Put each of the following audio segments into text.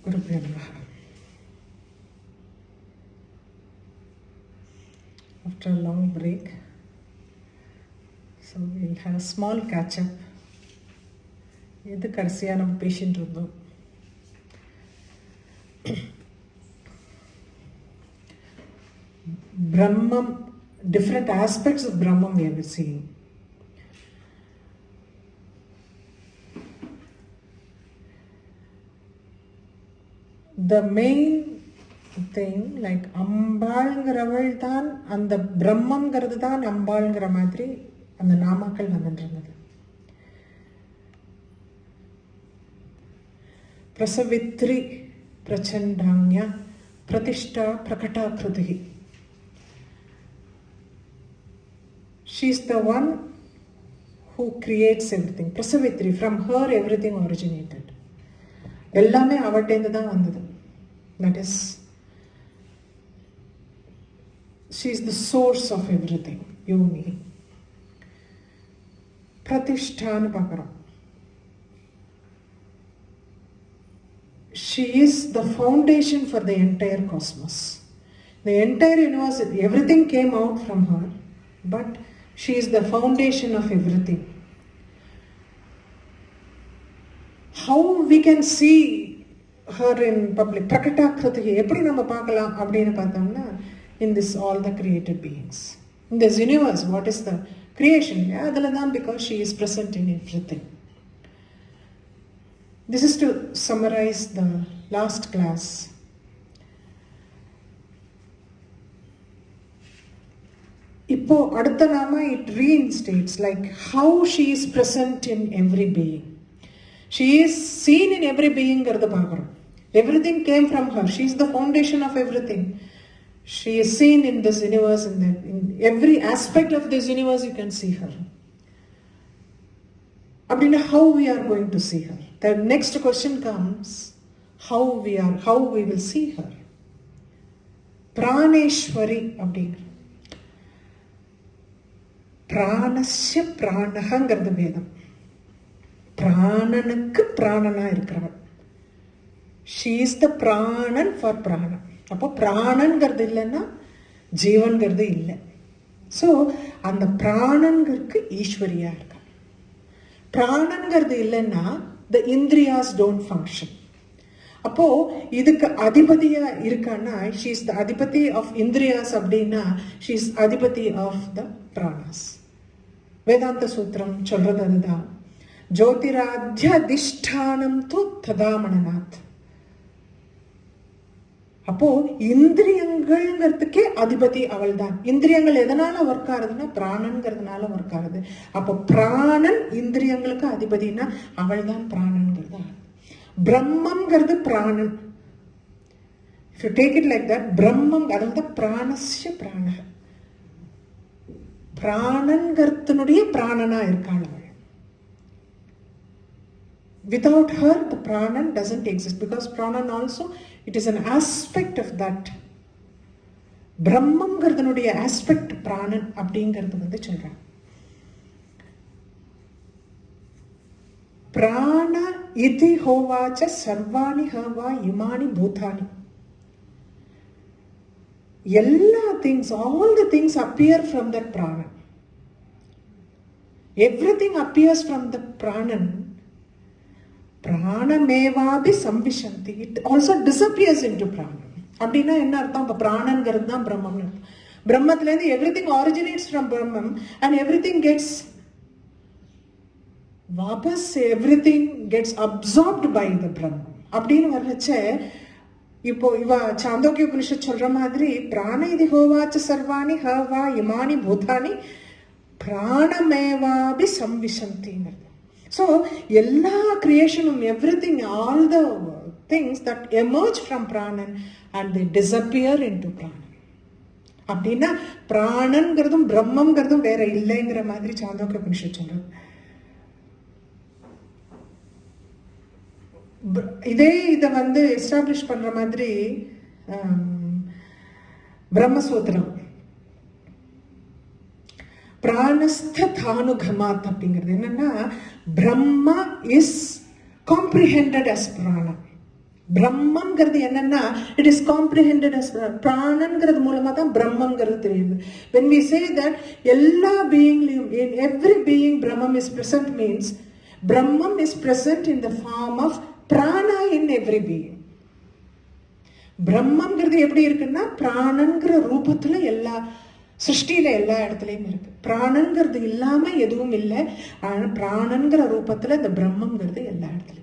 Gurubhyo Namaha. After a long break, so we'll have a small catch-up. இது கடைசியாக நம்ம பேசிட்டு இருந்தோம். Brahman, different aspects of Brahman we have seen. The main thing, like அம்பாள்ங்கிறவள் தான், அந்த பிரம்மங்கிறது தான் அம்பாள்ங்கிற மாதிரி அந்த நாமாக்கள் வந்துட்டு இருந்தது. பிரசவித்ரி பிரச்சண்டான்யா பிரதிஷ்டா பிரகடாகிருதி. She is the one who creates everything. Prasavitri, from her everything originated. எல்லாமே அவட்டேந்து தான் வந்தது. That is, she is the source of everything. Yoni. Pratishthaanu பார்க்கிறோம். She is the foundation for the entire cosmos. The entire universe, everything came out from her, but she is the foundation of everything. How we can see her in public? Prakatakriti, eppadi nama paakalam appadinu paathamna, in this all the created beings. In this universe, what is the creation? Adala dhaan, because she is present in everything. This is to summarize the last class. Ipo adutha nama, it reinstates like how she is present in every being. She is seen in every being. Everything came from her. She is the foundation of everything. She is seen in this universe, in every aspect of this universe you can see her. Abdina, how we are going to see her? The next question comes, how we will see her. Praneshwari abdina. Pranasya pranahangartha vedam. Prananukku pranana irukkavan. She is the pranan for prana. அப்போ பிராணன்கிறது இல்லைன்னா ஜீவன்கிறது இல்லை. So அந்த பிராணன்கிறதுக்கு ஈஸ்வரியா இருக்கா. பிராணன்கிறது இல்லைன்னா the indriyas don't function. அப்போ இதுக்கு அதிபதியா இருக்கான்னா, she is the அதிபதி of indriyas அப்படின்னா she is அதிபதி of the pranas. வேதாந்த சூத்திரம் சொல்றது அதுதான். ஜோதிராத்ய அதிஷ்டானம் து ததாமணநாத். அப்போ இந்திரியங்கள்ங்கிறதுக்கே அதிபதி அவள் தான். இந்திரியங்கள் எதனால ஒர்க் ஆகுதுன்னா பிராணன்கிறதுனால ஒர்க் ஆகுது. அப்போ பிராணன் இந்திரியங்களுக்கு அதிபதினா அவள் தான் பிராணன்கிறது. பிரம்மங்கிறது பிராணன். If you take it like that, பிரம்மம் அதாவது பிராணஸ்ய பிராண, பிராணன்கிறதுனுடைய பிராணனா இருக்காள் அவள். Without her, the pranan doesn't exist, because pranan also, it is an aspect of that. பிரம்மங்கிறதுனுடைய ஆஸ்பெக்ட் பிராணன் அப்படிங்கிறது வந்து சொல்றாங்க. பிராண இதி ஹோவாச்ச சர்வாணி ஹவா இமானி பூதானி. எல்லா things, all the things appear from that pranan. Everything appears from the pranan. பிராணமேவாபி சம்பிஷந்தி. It also disappears into pranam. அப்படின்னா என்ன அர்த்தம்? இப்போ பிராணங்கிறது தான் பிரம்மம்னு. பிரம்மத்திலேருந்து everything originates from Brahmam and everything gets வாபஸ், everything gets absorbed by the Brahmam அப்படின்னு வர்றச்ச, இப்போ இவ சாந்தோக்கிய உபனிஷத் சொல்ற மாதிரி பிராண இது ஹோவாச்ச சர்வாணி ஹவா இமானி பூதானி பிராணமேவாபி சம்விஷந்திங்கிறது. So, எல்லா கிரியேஷனும், everything, all the things that emerge from pranan and they disappear into pranan. அப்படின்னா பிராணன்கிறதும் பிரம்மங்கிறதும் வேற இல்லைங்கிற மாதிரி சாந்தோக்கிய உபனிஷத் சொல்றது. இதை வந்து எஸ்டாப்ளிஷ் பண்ற மாதிரி பிரம்மசூத்திரம் பிராணஸ்தானுகமாத் அப்படிங்கிறது என்னன்னா, Brahma is comprehended as prana. பிரம்மங்கிறது என்னன்னா, it is comprehended as பிராணங்கிறது மூலமா தான் பிரம்மங்கிறது தெரியுது. When we say that எல்லா beingலையும், in every being Brahman is present, means Brahman is present in the form of prana in every being. பிரம்மங்கிறது எப்படி இருக்குன்னா, பிராணங்கிற ரூபத்துல எல்லா சிருஷ்டியில எல்லா இடத்துலையும் இருக்கு. பிராணங்கிறது இல்லாம எதுவும் இல்லை. ஆனா பிராணங்கிற ரூபத்துல இந்த பிரம்மங்கிறது எல்லா இடத்துலையும்.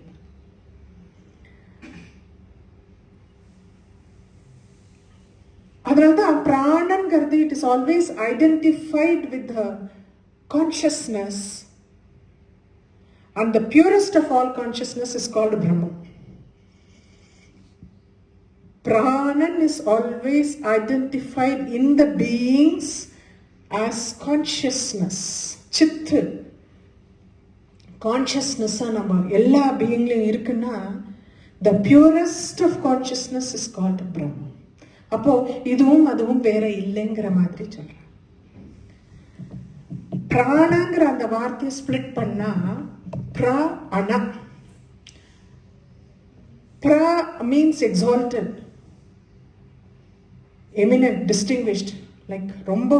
அதனால்தான் பிராணங்கிறது it is always identified with consciousness, and the purest of all consciousness is called Brahman. Pranan is always identified in the beings as consciousness. Chittu consciousness நம்ம எல்லா பீயிங்லையும் இருக்குன்னா, the purest of consciousness is called Brahman. அப்போ இதுவும் அதுவும் வேற இல்லைங்கிற மாதிரி சொல்றேன். பிராணங்கிற அந்த வார்த்தையை ஸ்பிளிட் பண்ணா pra ana. Pra means exalted, eminent, distinguished, like ரொம்ப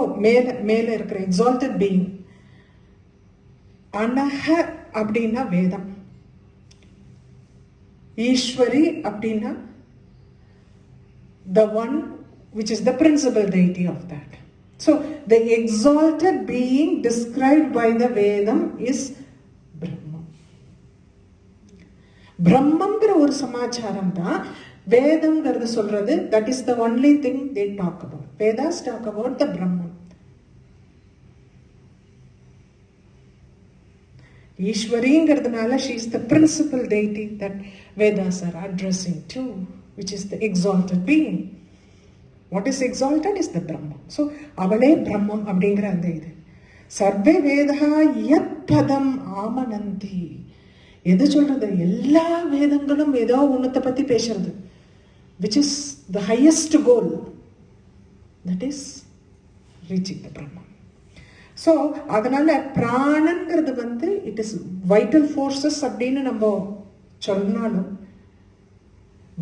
மேல இருக்கிற exalted being. அனஹ அப்படின்னா வேதம், ஈஸ்வரி அப்படின்னா the one which is the principal deity of that. So the exalted being described by the Vedam is Brahman. Brahmanங்கிற ஒரு சமாச்சாரம் தான் வேதம்ங்கிறது சொல்றது. That is the only thing they talk about. Vedas talk about the Brahman. ஈஸ்வரிங்கிறதுனால she is the principal deity that Vedas are addressing to, which is the exalted being. What is exalted is the Brahman. So அவளே பிரம்மம் அப்படிங்கிற அந்த இது. Survey Veda யத் பதம் ஆமனந்தி. எது சொல்றது? எல்லா வேதங்களும் ஏதோ ஒன்னத்தை பத்தி பேசுறது. Which is the highest goal. That is reaching the Brahman. So அதனால பிராணங்கிறது வந்து it is vital forces அப்படின்னு நம்ம சொன்னாலும்,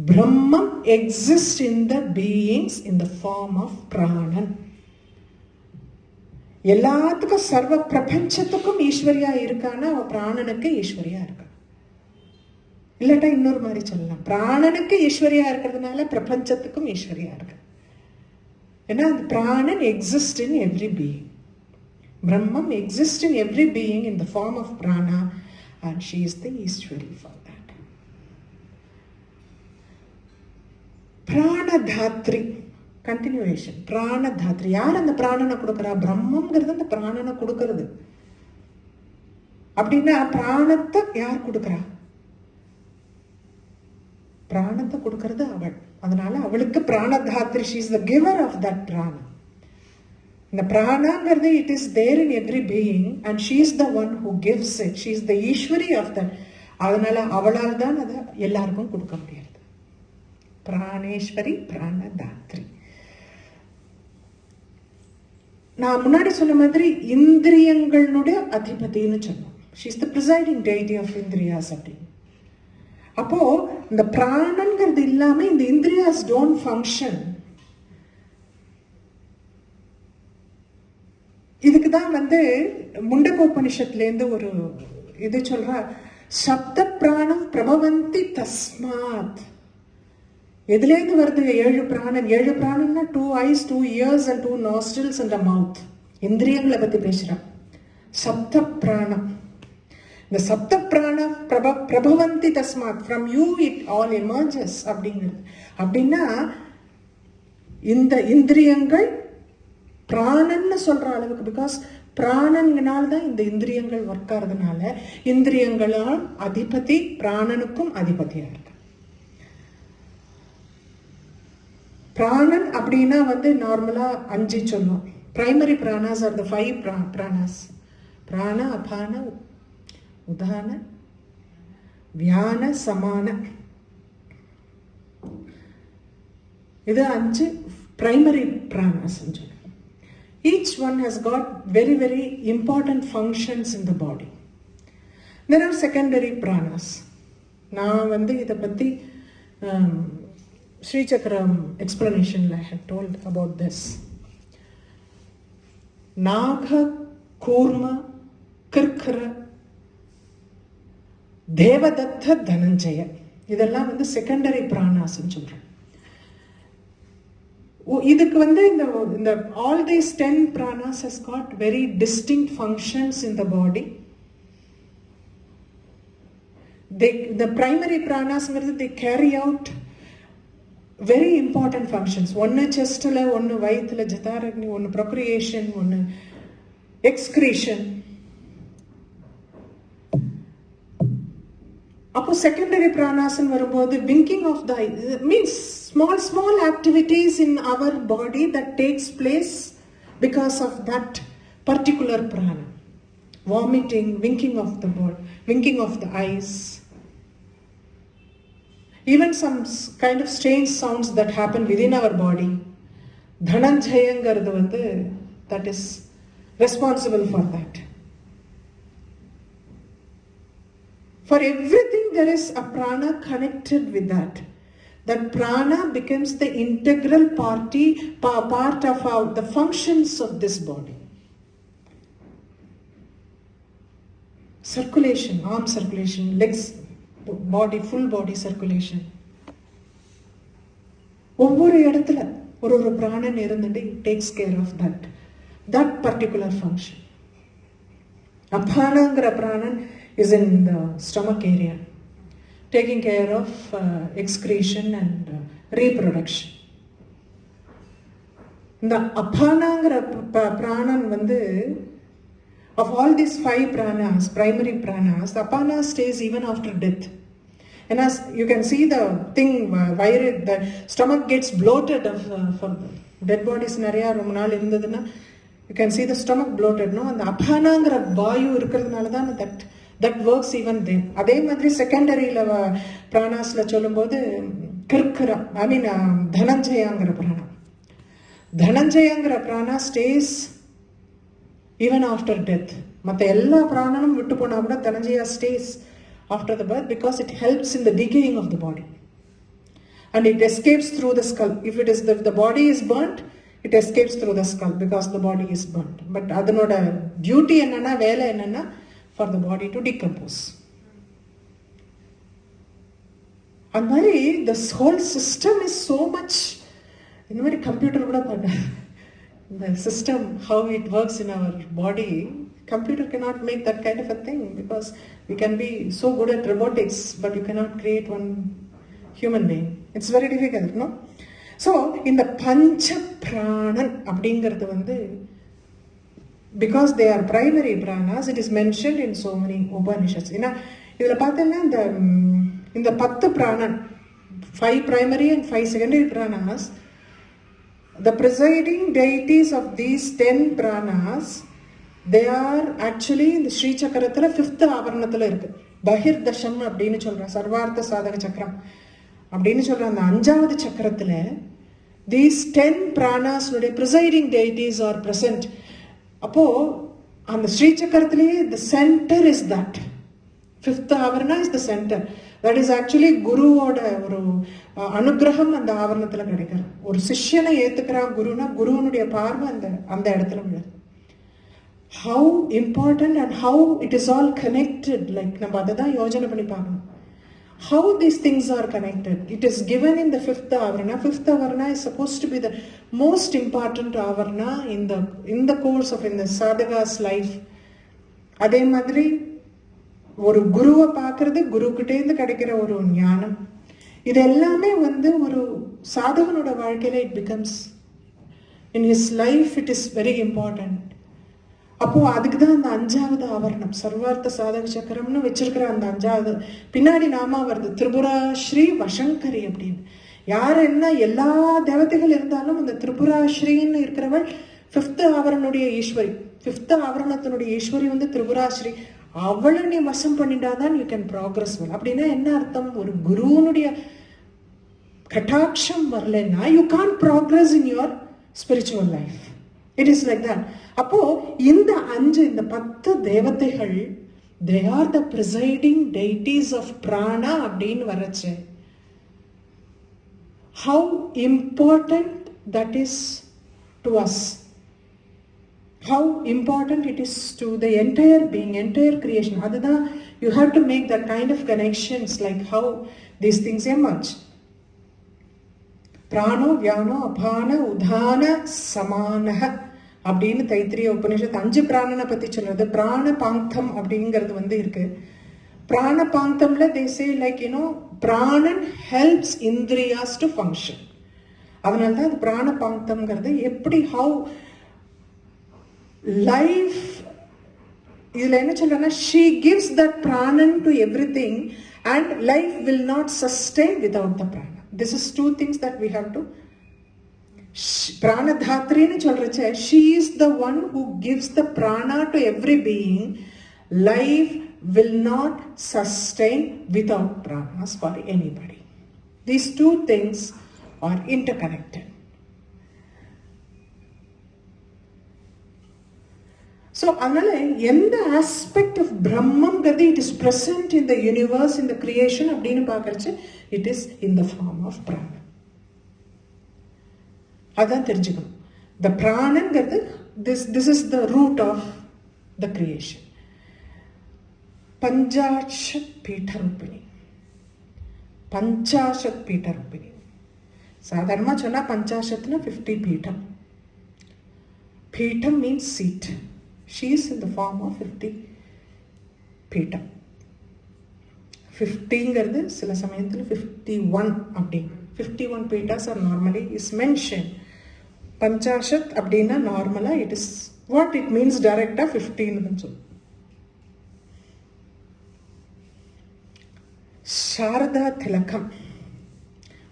Brahman exists in the beings in the form of Pranan. எல்லாத்துக்கும் சர்வ பிரபஞ்சத்துக்கும் ஈஸ்வரியா இருக்கானா, அவ பிராணனுக்கு ஈஸ்வரியா இருக்கா. இல்லாட்டா இன்னொரு மாதிரி சொல்லலாம், பிராணனுக்கு ஈஸ்வரியா இருக்கிறதுனால பிரபஞ்சத்துக்கும் ஈஸ்வரியா இருக்கு. ஏன்னா அந்த பிராணன் exist in every being. Brahman exists in every being in the form of prana, and she is the Ishwari for that. Pranadhatri, continuation. Pranadhatri. யார் அந்த பிராணனை கொடுக்கறா? பிரம்மங்கிறது அந்த பிராணனை கொடுக்கறது. அப்படின்னா பிராணத்தை யார் கொடுக்கறா? பிராணத்தை கொடுக்கறது அவள். அதனால அவளுக்கு பிராணதாத்ரி. she is the giver of that prana. இந்த பிராணங்கிறது it is there in every being and she is the one who gives it. She is the Eswari of that. அதனால அவளால் தான் அதை எல்லாருக்கும் கொடுக்க முடியாது. பிராணேஸ்வரி, பிராணதாத்ரி. நான் முன்னாடி சொன்ன மாதிரி இந்திரியங்களுடைய அதிபதினு சொன்னோம். she is the presiding deity of இந்திரியாஸ் அப்படின்னு. அப்போ இந்த பிராணங்கிறது இல்லாம இந்த இந்திரியாஸ் don't function. இதுக்கு தான் வந்து முண்டகோபனிஷத்துலேருந்து ஒரு இது சொல்ற, சப்த பிராணம் பிரபவந்தி தஸ்மாத். எதுலேருந்து வருது? 7 பிராணன். 7 பிராணம்னா 2 eyes, 2 ears and 2 nostrils and a mouth. இந்திரியங்களை பத்தி பேசுறான். சப்த பிராணம். இந்த சப்த பிராண பிரபவந்தி தஸ்மாத், from you it all emerges அப்படிங்கிறது. அப்படின்னா இந்த இந்திரியங்கள் பிராணன்னு சொல்ற அளவுக்கு, பிகாஸ் பிராணன்களால் தான் இந்த இந்திரியங்கள் ஒர்க் ஆகிறதுனால இந்திரியங்களால் அதிபதி பிராணனுக்கும் அதிபதியா இருக்கு. பிராணன் அப்படின்னா வந்து நார்மலா 5 சொல்லும். Primary pranas are the 5 pranas. Prana, apana, udana, vyana, samana. இது 5 primary pranas. Each one has got very, very important functions in the body. There are secondary pranas. நான் வந்து இதை பற்றி ஸ்ரீ சக்கரம் எக்ஸ்பிளனேஷனில் ஐ ஹேட் டோல்ட் அபவுட் திஸ். நாக, கூர்ம, கிர்கர, தேவதத்த, தனஞ்சய, இதெல்லாம் வந்து செகண்டரி பிராணாஸ்ன்னு சொல்றேன். இதுக்கு வந்து இந்த all these 10 pranas has got very distinct functions in the body. The primary pranas they carry out very important functions. One chest la, one vayithula jataragni, one procreation, one excretion. அப்போ secondary பிராணாசன் வரும்போது winking of the eye means small activities in our body that takes place because of that particular prana. Vomiting, winking of the body, winking of the eyes, even some kind of strange sounds that happen within our body. Dhananjayangaradu vandu that is responsible for that. For everything there is a prana connected with that. That prana becomes the integral part of the functions of this body. Circulation, arm circulation, legs, body, full body circulation. ஒவ்வொரு இடத்துல ஒரு பிராணன் இருந்துட்டு takes care of that particular function. அபானங்கிற பிராணன் is in the stomach area, taking care of excretion and reproduction. The apanangra pranan vandu, of all these 5 pranas, primary pranas, the apana stays even after death. And as you can see the thing, the stomach gets bloated for dead bodies nariya romba naal irundaduna, you can see the stomach bloated, no? And the apanangra vayu irukradunala dhaan that works even then. அதே மாதிரி செகண்டரியில பிராணாஸ்ல சொல்லும்போது கிர்கரா, ஐ mean தனஞ்சயாங்கிற பிராணம். தனஞ்சயாங்கிற பிராணா stays even after death. மற்ற எல்லா பிராணனும் விட்டு போனா கூட தனஞ்சயா stays after the birth because it helps in the decaying of the body and it escapes through the skull. If it is the body is burnt, it escapes through the skull because the body is burnt. But அதனோட duty என்னன்னா, வேலை என்னன்னா, for the body to decompose. And mari this whole system is so much, in mari computer kuda paata, the system how it works in our body, computer cannot make that kind of a thing because we can be so good at robotics but you cannot create one human being. It's very difficult, no? So in the pancha pranan அப்படிங்கிறது வந்து, because they are primary pranas, it is mentioned in so many Upanishads. இதில் பார்த்தீங்கன்னா இந்த 10 pranan, 5 primary and 5 secondary pranas, the presiding deities of these 10 pranas, they are actually இந்த ஸ்ரீ சக்கரத்தில் 5th ஆவரணத்தில் இருக்கு. பகிர் தசம் அப்படின்னு சொல்கிறேன், சர்வார்த்த சாதக சக்கரம் அப்படின்னு சொல்கிற அந்த 5வது சக்கரத்தில் these 10 pranas presiding deities are present. அப்போ அந்த Sri சக்கரத்திலேயே the center is that 5th ஆவரணா is the center. That is actually குருவோட ஒரு அனுகிரகம் அந்த ஆவரணத்தில் கிடைக்கிறது. ஒரு சிஷ்யனை ஏத்துக்கிறான் குருனா, குருவனுடைய பார்வை அந்த இடத்துல விழுது. How important and how it is all connected, like நம்ம அதை தான் யோஜனை பண்ணி பார்க்கணும். How these things are connected. It is given in the 5th avarana. 5th avarana is supposed to be the most important avarana in the course of in the sadhaga's life. அதே மாதிரி ஒரு குருவை பார்க்கறது, குரு கிட்டே இருந்து கிடைக்கிற ஒரு ஞானம், இது எல்லாமே வந்து ஒரு சாதகனோட வாழ்க்கையில it becomes in his life it is very important. அப்போ அதுக்கு தான் அந்த 5வது ஆவரணம் சர்வார்த்த சாதக சக்கரம்னு வச்சிருக்கிற அந்த 5வது பின்னாடி நாமா வருது திரிபுரா ஸ்ரீ வசங்கரி அப்படின்னு. யார் என்ன எல்லா தேவதைகள் இருந்தாலும் அந்த திரிபுரா ஸ்ரீன்னு இருக்கிறவள் 5th ஆவரனுடைய ஈஸ்வரி. 5th ஆவரணத்தினுடைய ஈஸ்வரி வந்து திரிபுரா ஸ்ரீ. அவளை நீ வசம் பண்ணிட்டாதான் யூ கேன் ப்ராக்ரஸ் வெல். அப்படின்னா என்ன அர்த்தம்? ஒரு குருவனுடைய கட்டாட்சம் வரலன்னா you can't progress in your spiritual life. It is like that. அப்போ இந்த 10 தேவதைகள் They are the presiding deities of prana அப்படின்னு வரச்சு. How important that is to us. How important it is to the entire being, entire creation. அதுதான், you have to make that kind of connections, like how these things emerge. Prano, Vyano, Apana, Udhana, Samanaha அப்படின்னு தைத்திரிய உபனிஷத் 5 பிராணனை பற்றி சொல்றது. பிராண பாங்கம் அப்படிங்கிறது வந்து இருக்கு. பிராண பாங்கம்ல they say like, பிராணன் helps இந்திரியாஸ் to function. அதனால தான் அது பிராண பாங்கம்ங்கிறது. எப்படி how life, இதில் என்ன சொல்றேன்னா, she gives that பிராணன் to everything and life will not sustain without the prana. This is two things that we have to. Pranadhatrinu சொல்றச்ச, she is the one who gives the prana to every being. Life will not sustain without pranas for anybody. These two things are interconnected. So, அதனால எந்த aspect of Brahmam it is present in the universe, in the creation அப்படின்னு பார்க்கறச்சு, it is in the form of prana. அதான் தெரிஞ்சுக்கணும். The பிராணங்கிறது, this is the root of the creation. பஞ்சாஷத் பீఠரூபிணி. பஞ்சாஷத் பீఠரூபிணி. சாதாரணமாக சொன்னால் பஞ்சாஷத்னா 50 பீఠம். பீఠம் means seat. She is in the form of 50 பீఠம். 50ங்கிறது சில சமயத்தில் 51 அப்படிங்க. 51 betas are normally is mentioned. பஞ்சாஷத் அப்படின்னா நார்மலாக it is what it means directா 15ன்னு சொல்லும். சாரதா திலகம்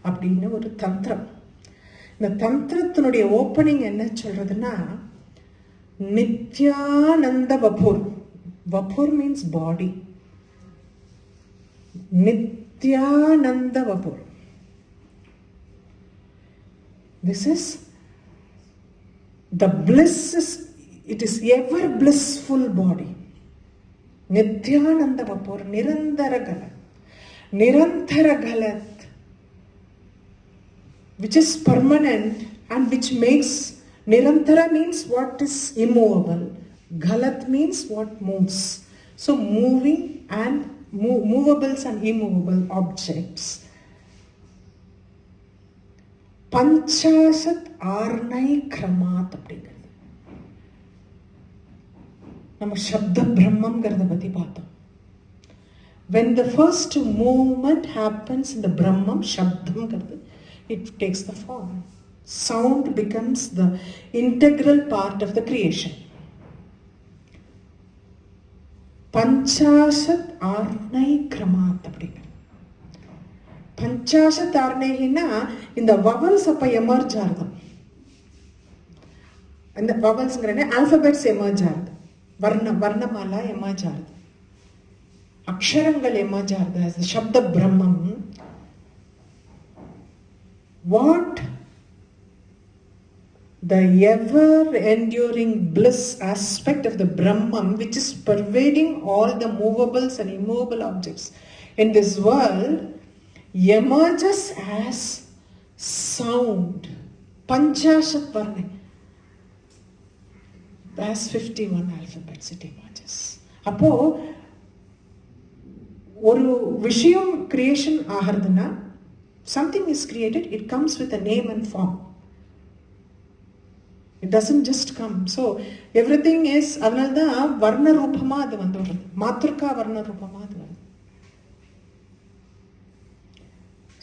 அப்படின்னு ஒரு தந்திரம். இந்த தந்திரத்தினுடைய ஓப்பனிங் என்ன சொல்றதுன்னா, நித்யானந்த வபூர். Vapur means body. நித்யானந்த வபூர். This is the bliss, it is ever blissful body. Nityananda vapur, nirantara galat. Nirantara galat, which is permanent and which makes, nirantara means what is immovable. Galat means what moves. So moving and movables and immovable objects. பஞ்சாசத் ஆர்ணை கிரமாத் அப்படிங்கிறது. நம்ம சப்த பிரம்மங்கிறத பற்றி பார்த்தோம். When the first movement happens in the Brahman, Shabdamங்கிறது, it takes the form. Sound becomes the integral part of the creation. பஞ்சாசத் ஆர்ணை கிரமாத் அப்படிங்கிறது. பஞ்சாசத் ஆர்ணேகின்னா இந்த vowels அப்போ emerge ஆகுது. இந்த வவல்ஸ்ங்கிறனே ஆல்பபெட்ஸ் எமர்ஜ் ஆகுது. வர்ணமாலா எமர்ஜ் ஆகுது. அக்ஷரங்கள் எமர்ஜ் ஆகுது. சப்த பிரம்மம். What the ever enduring bliss aspect of the Brahman, which is pervading all the movables and immovable objects in this world, emerges as sound. Panchashat varna, as 51 alphabets it emerges. அப்போ ஒரு விஷயம் creation ஆகிறதுனா, something is created, it comes with a name and form. It doesn't just come. So everything is, அதனால்தான் வர்ண ரூபமா அது வந்து வருது. மாத்ருக்கா வர்ண ரூபமா அது வருது.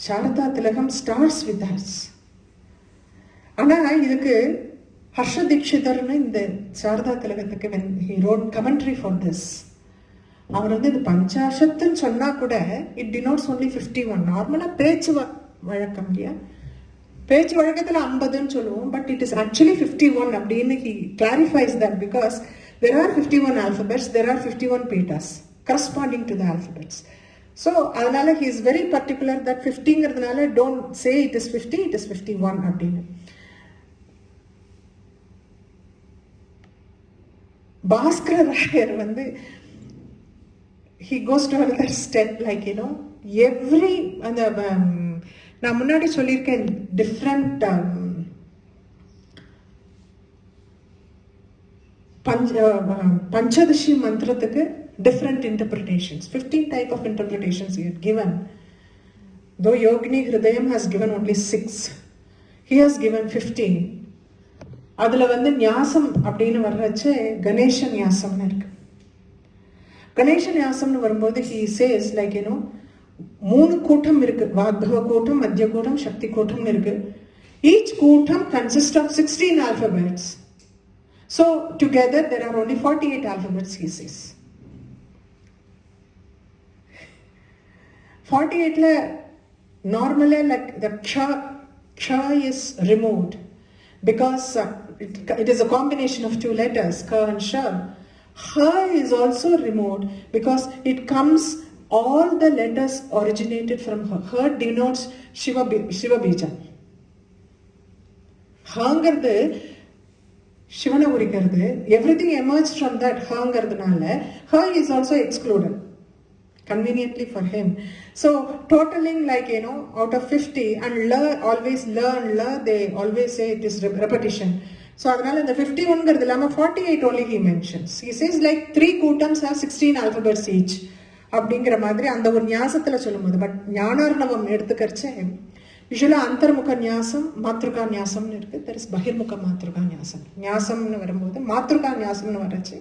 சாரதா திலகம் starts with us. ஆனா இதுக்கு ஹர்ஷ தீக்ஷிதர்னு இந்த Saradha திலகத்துக்கு when he wrote commentary for this, அவர் வந்து இது பஞ்சாஷத்துன்னு சொன்னா கூட it denotes only 51. நார்மலா பேச்சு வழக்கம் இல்லையா, பேச்சு வழக்கத்தில் 50ன்னு சொல்லுவோம், பட் இட் இஸ் ஆக்சுவலி 51 அப்படின்னு he clarifies that because there are 51 alphabets, there are 51 petas corresponding to the alphabets. So அதனால he is very particular that 50ங்கிறதுனால don't say it is 50, it is 51 அப்படின்னு. பாஸ்கர ராயர் வந்து he goes to another step, like, every, அந்த நான் முன்னாடி சொல்லியிருக்கேன், different Panchadasi மந்திரத்துக்கு different interpretations, 15 type of interpretations he had given. Though Yogini Hridayam has given only 6, he has given 15. அதில் வந்து ஞாசம் அப்படின்னு வர்றச்சு கணேச ஞாசம்னு இருக்கு. கணேச ஞாசம்னு வரும்போது he says, like, 3 கூட்டம் இருக்கு. வாக்பவ கூட்டம், மத்திய கூட்டம், சக்தி கூட்டம்னு இருக்கு. Each கூட்டம் consists of 16 alphabets. So together there are only 48 alphabets, he says. 48 normally, like, the ksha is removed because it is a combination of 2 letters, ka and sha. Ha is also removed because it comes, all the letters originated from her. Her denotes Shiva Bija. Hangardu Shivana Urikardu, everything emerged from that Hangardanala. Her is also excluded, conveniently for him. So totaling, like, out of 50, and always learn, they always say it is repetition. So adnala the 51 gardilama 48 only he mentions. He says, like, 3 கூட்டம்ஸ் have 16 alphabets each அப்படிங்கிற மாதிரி அந்த ஒரு ஞாசத்துல சொல்லும்போது. But ஞானார்ணவம் எடுத்துக்கரிச்சு யூஸ்வலா அந்தர்முக ஞாசம், மாத்ருகா ஞாசம்னு இருக்கு. There is பகிர்முக மாத்ருகா ஞாசம். ஞாசம்னு வரும்போது மாத்ருகா ஞாசம்னு வரச்சு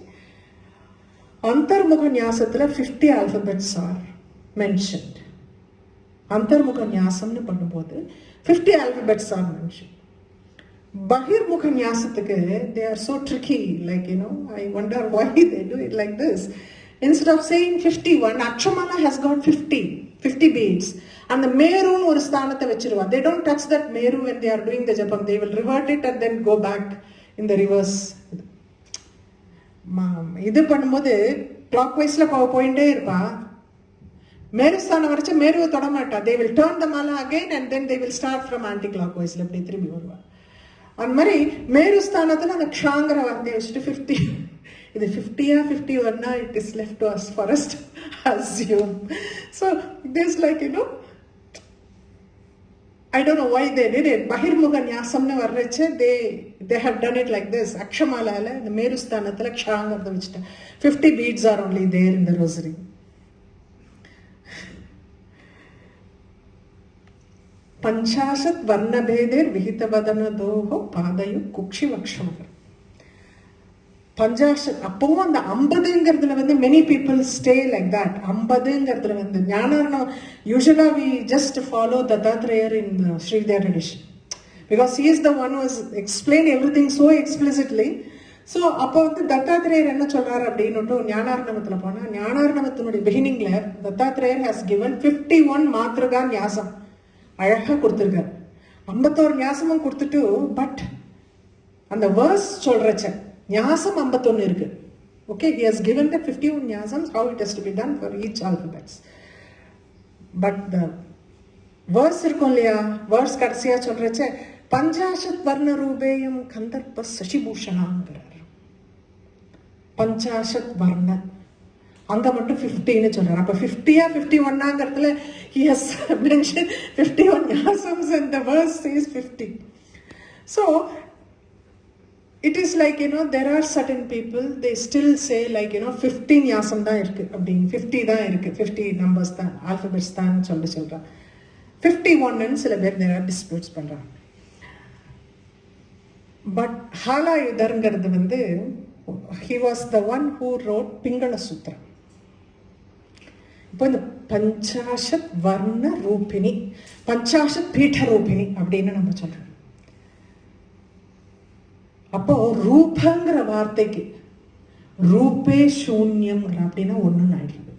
அந்தர்முக ஞாசத்துல 50 alphabets are mentioned. அந்தர்முக ஞாசம்னு பண்ணும்போது 50 alphabets are mentioned. பகிர்முக ஞாசத்துக்கு they are so tricky, like, I wonder why they do it like this. Instead of saying 51, Akshamala has got 50 beads. And the meru ஒரு ஸ்தானத்தை வச்சிருவா. They don't touch that meru when they are doing the japam. They will revert it and then go back in the reverse. இது பண்ணும்போது clock வைஸ்ல போயிட்டே இருப்பா. மேருஸ்தானம் வரைச்சா மேருவை தொட மாட்டா. They will turn the mala again and then they will start from anti clockwise. இப்படி திரும்பி வருவா. அந்த மாதிரி மேருஸ்தானத்துல அந்த க்ஷாங்கிற வார்த்தையை வச்சுட்டு 50, இது 50 51 it is left to us for us to assume. So this, like, I don't know why they did it. Bahirmukha nyāsamnu varreche, they have done it like this. Akshamalala, the merusthanathala kshangartha vechita. 50 beads are only there in the rosary. Panchashat varna bheder vihita vadana doho padayu kukshi vakshamar. பஞ்சாஷத் அப்பவும் அந்த 50ங்கிறதுல வந்து many people stay like that. 50ங்கிறதுல வந்து ஞானார்ணவம் usually we just follow Dattatreya in Sridhar edition because he is the one who has explained everything so explicitly. So அப்போ வந்து தத்தாத்ரேயர் என்ன சொல்றாரு அப்படின்னு ஞானார்ணவத்துல போனா, ஞானார்ணவத்தினுடைய பிகினிங்ல தத்தாத்ரேயர் has given 51 மாத்ருகா ஞாசம் அழகா கொடுத்துருக்காரு. 51 ஞாசமும் கொடுத்துட்டு பட் அந்த வேர்ஸ் சொல்றச்ச ஞாசம் 51 இருக்கு. Okay, he has given the 51 ஞாசம்ஸ், how it has to be done for each alphabets. But the verse இருக்கும் இல்லையா, verse கடைசியா சொல்றச்ச பஞ்சாஷத் வர்ண ரூபேயம் கந்தர்ப்ப சசிபூஷணாங்கிறார். பஞ்சாஷத் வர்ண அங்க மட்டும் 50ன்னு சொல்றாரு. அப்ப 50 51ங்கிறதுல he has mentioned 51 ஞாசம்ஸ் and the verse says 50. So it is like, there are certain people, they still say, like, 15 ஞாசம் தான் இருக்கு அப்படின்னு, 50 தான் இருக்கு, 50 numbers தான், alphabets தான் சொல்றாங்க. 51ன்னு சில பேர் there are disputes பண்றாங்க. பட் ஹாலாயுதர்ங்கிறது வந்து he was the one who wrote Pingala சூத்திரம். இப்போ இந்த பஞ்சாஷத் வர்ண ரூபிணி, பஞ்சாஷத் பீட ரூபிணி அப்படின்னு நம்ம சொல்றோம். அப்போ ரூபங்கிற வார்த்தைக்கு ரூபே சூன்யம்ங்கிற அப்படின்னா ஒண்ணுன்னு ஆயிடுது.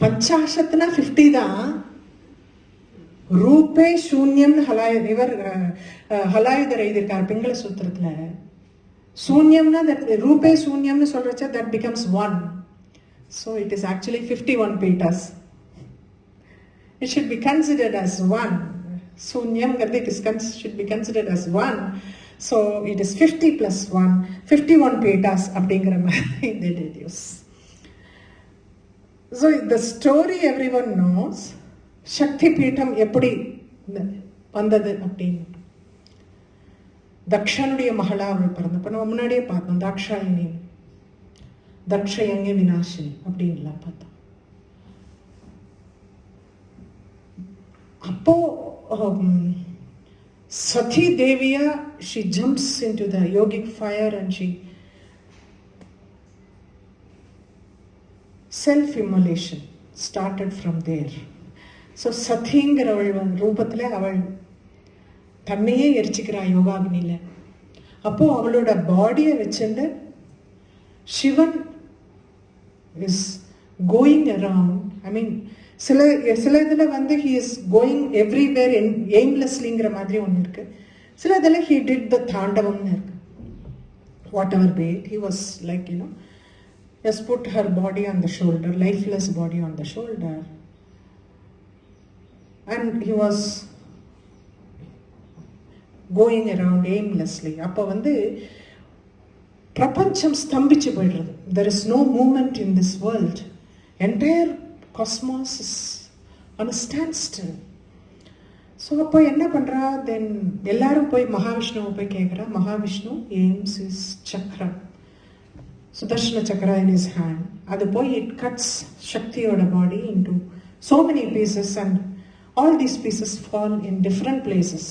பஞ்சாஷத்னா 50 தான், ரூபே சூன்யம்னு இவர் ஹலாயுதர் எழுதியிருக்கார் பிங்கள சூத்திரத்துல. சூன்யம்னா RuPay சூன்யம்னு சொல்றச்ச that becomes 1. So it is actually 51 petas. It should be considered as 1. Sunyam should be considered as 1. So it is 50 plus 1, 51 petas அப்படிங்கிற மாதிரி they deduce. So the story everyone knows, சக்தி பீடம் எப்படி வந்தது அப்படின்னு. தக்ஷனுடைய மகளா அவள் பிறந்தப்ப நம்ம முன்னாடியே பார்த்தோம், தாக்ஷாயினி, தக்ஷயங்க விநாசினி அப்படின்லாம் பார்த்தோம். அப்போ Sati Deviya, she jumps into the yogic fire and she self-immolation started from there. So Satiங்கிற அவள் ரூபத்தில் அவள் தன்னையே எரிச்சிக்கிறா யோகாக்னியில். அப்போ அவளோட பாடியை வச்சுட்டு சிவன் இஸ் கோயிங் அரவுண்ட். ஐ மீன் சில இதில் வந்து ஹி இஸ் கோயிங் எவ்ரிவேர் எய்ம்லெஸ்லிங்கிற மாதிரி ஒன்று இருக்கு. சில இதில் ஹி டிட் த தாண்டவம்னு இருக்கு. Whatever bad he was like just put her body on the shoulder, lifeless body on the shoulder, and he was going around aimlessly. அப்போ வந்து பிரபஞ்சம் ஸ்தம்பிச்சு போயிடுறது. There is no movement in this world. Entire cosmos is on a standstill. So அப்போ என்ன பண்ணுறா, தென் எல்லாரும் போய் மகாவிஷ்ணுவை போய் கேட்குறா. Mahavishnu aims his chakra, Sudarshana chakra in his hand. அது போய் it cuts Shaktiயோட body into so many pieces and all these pieces fall in different places.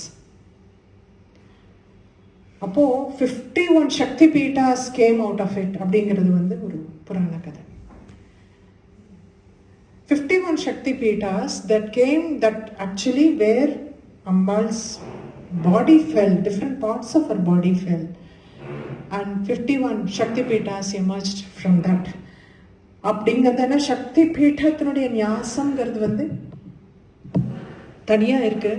அப்போ 51 Shakti Peethas came out of it அப்படிங்கிறது வந்து ஒரு புராண கதை. 51 Shakti Peethas that came, that actually where Ambal's body fell, different parts of her body fell, and 51 Shakti Peethas emerged from that. அப்படிங்கிறதுனா சக்தி பீட்டத்தினுடைய ஞாசம்ங்கிறது வந்து தனியா இருக்கு.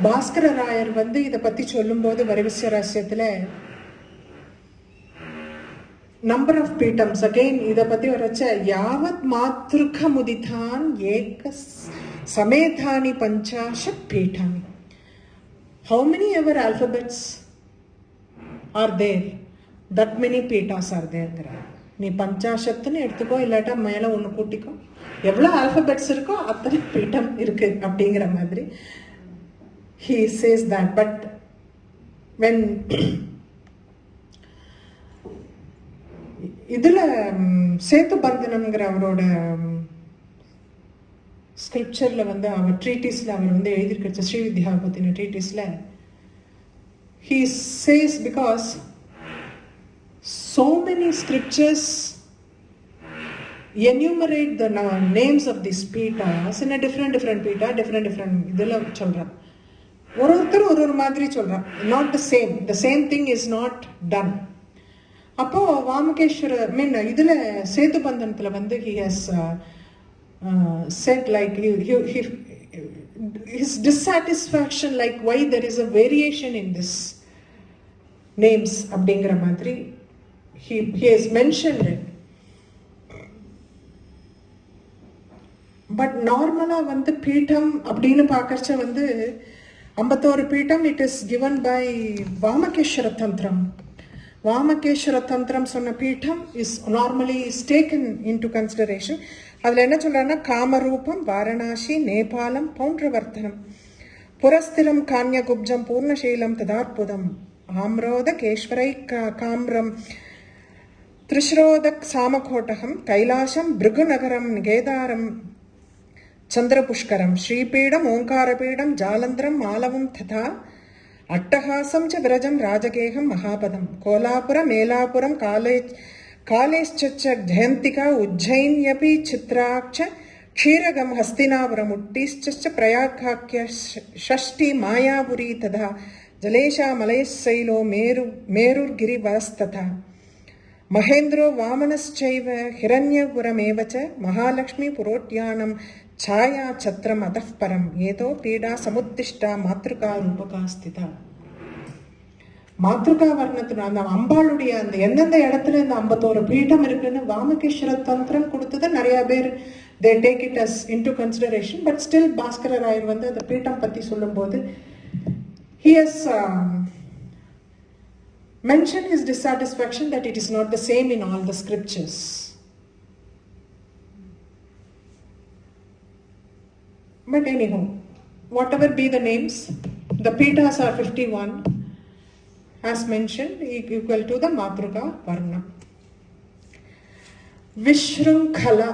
பாஸ்கர ராயர் வந்து இதை பத்தி சொல்லும்போது வரவிசிய ரகசியத்துல நம்பர் ஆஃப் பீட்டம்ஸ் அகெயின் இதை பத்தி வரைச்ச யாவத் மாத்ருக முதிதான் ஏக சமேதானி பஞ்சாஷத் பீட்டானி. How many ever alphabets are there, that many peethas are there. நீ பஞ்சாஷத்துன்னு எடுத்துக்கோ, இல்லாட்டா மேலே ஒன்று கூட்டிக்கோ, எவ்வளோ ஆல்ஃபபெட்ஸ் இருக்கோ அத்தனை பீட்டம் இருக்கு அப்படிங்கிற மாதிரி he says that. But when இதில் சேத்து பந்தனம்ங்கிற அவரோட ஸ்கிரிப்சரில் வந்து அவர் ட்ரீட்டிஸில் அவர் வந்து எழுதியிருக்க ஸ்ரீவித்யா பற்றின ட்ரீட்டிஸில் he says, because so many scriptures enumerate the names of these peethas in a different peetha, different இதில் சொல்கிறார். ஒருத்தர் ஒரு மாதிரி சொல்கிறார். not the same thing is not done. அப்போ வாமகேஸ்வர மீன் இதில் சேது பந்தனத்தில் வந்து he has said like his dissatisfaction, like why there is a variation in this names அப்படிங்கிற மாதிரி he has mentioned it. But நார்மலாக வந்து பீட்டம் அப்படின்னு பார்க்கறச்ச வந்து 51 பீட்டம் it is given by Vamakeshvara Tantram. Vamakeshvara Tantram சொன்ன peetham is normally is taken into consideration. அதில் என்ன சொல்கிறாருன்னா, காமரூபம், வாரணாசி, நேபாளம், பௌண்ட்ரவர்த்தனம், புரஸ்திரம், கான்யகுப்ஜம், பூர்ணசீலம், ததார்புதம், ஆம்ரோத கேஸ்வரை காம்ரம், திரிஸ்ரோதக் சாமகோட்டகம், கைலாசம், பிருகுநகரம், கேதாரம், சந்திரபுஷ்கரம், ஸ்ரீபீடம், ஓங்காரபீடம், ஜாலந்திரம், மாலவம் ததா அட்டஹாசம் ச விரஜம், ராஜகேகம், மகாபதம், கோலாபுரம், மேலாபுரம், காலேஷ்ச ஜெயந்திகா, உஜ்ஜைன்யபி, சித்ராட்ச, க்ஷீரகம், ஹஸ்தினாபுரம், உட்டீஷ்ச பிரயாகாக்கிய, ஷஷ்டி, மாயாபுரி ததா ஜலேஷா, மலையசைலோ, மேருர்கிரிவஸ்ததா, மகேந்திரோ வாமனశ్చైవ, ஹிரண்யபுரமேவ ச, மகாலக்ஷ்மி புரோட்யானம், ಛಾಯಾ ಛತ್ರಂ ಅತಃ ಪರಂ, ಏತೋ ಪೀಡಾ ಸಮುತ್ತಿಷ್ಟಾ ಮಾತೃಕಾ ರೂಪಕಾ ಸ್ಥಿತಾ. மாத்ருகா வர்ணத்துல அந்த அம்பாளுடைய அந்த எந்தெந்த இடத்துல இந்த 51 பீடம் இருக்குன்னு வாமகேஸ்வர தந்திரம் கொடுத்தது நிறைய பேர் they take it as into consideration, but still Bhaskara Rayar வந்து அந்த பீடம் பத்தி சொல்லும்போது he has mentioned his dissatisfaction that it is not the same in all the scriptures. But anyhow, whatever be the names, the Pitas are 51 as mentioned, equal to the Madruga Varna. Vishrunkhala.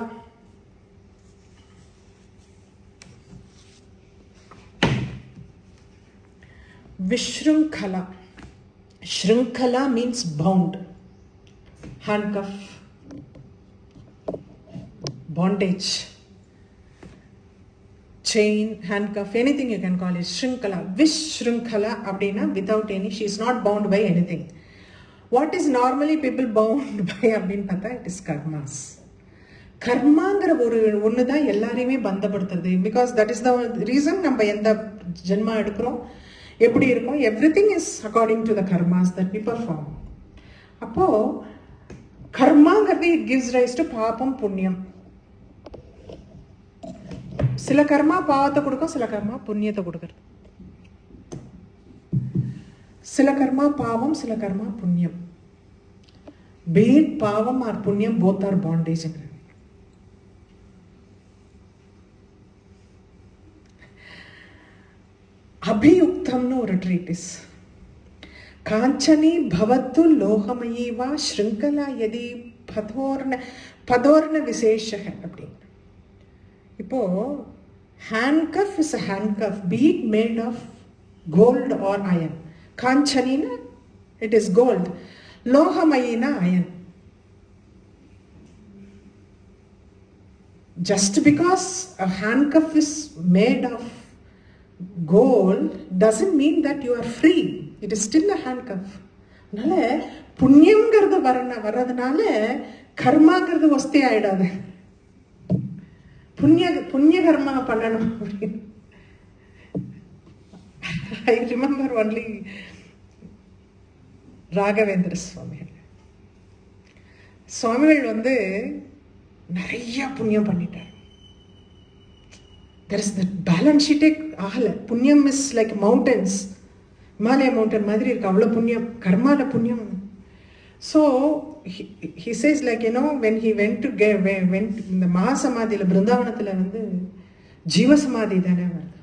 Vishrunkhala. Shrunkhala means bound, handcuff, bondage, chain, handcuff, anything you can call it. Shrunkhala. Vishrunkhala abdina, without any, she is not bound by anything. What is normally people bound by abdin pata? It is karmas. கர்மாங்கிற ஒன்று தான் எல்லாரையுமே பந்தப்படுத்துறது. Because that is the reason நம்ம எந்த ஜென்மா எடுக்கிறோம், எப்படி இருக்கும், everything is according to the karmas that we perform. அப்போ கர்மாங்கிறது it gives rise to papam punyam. சில கர்மா பாவத்தை கொடுக்கும், சில கர்மா புண்ணியத்தை கொடுக்கறது. சில கர்மா பாவம், சில கர்மா புண்ணியம். பீட் பாவம் ஆர் புண்ணியம் போத் ஆர் பாண்டேஜ். அபியுக்தம்னு ஒரு ட்ரீட்டிஸ். காஞ்சனி பவத்து லோகமயி வா ஸ்ருங்கலா யதி பதோர்ண விசேஷக அப்படின்னு. இப்போ handcuff is a handcuff, be it made of gold or iron. Kanchanina, it is gold. Lohamayina, iron. Just because a handcuff is made of gold doesn't mean that you are free. It is still a handcuff. அதனால புண்ணியங்கிறது வர்றதுனால கர்மாங்கிறது வஸ்தி ஆயிடாது. புண்ணிய கர்மா பண்ணணும் அப்படின்னு. I remember only Raghavendra சுவாமிகள் வந்து நிறைய புண்ணியம் பண்ணிட்டார். there is that balance sheet ஆகல. புண்ணியம் is like mountains, Himalaya mountain மாதிரி இருக்கு, அவ்வளோ புண்ணியம், கர்மால புண்ணியம். So he says like, you know, when he went to இந்த மகாசமாதியில் பிருந்தாவனத்தில் வந்து ஜீவசமாதி தானே வருது.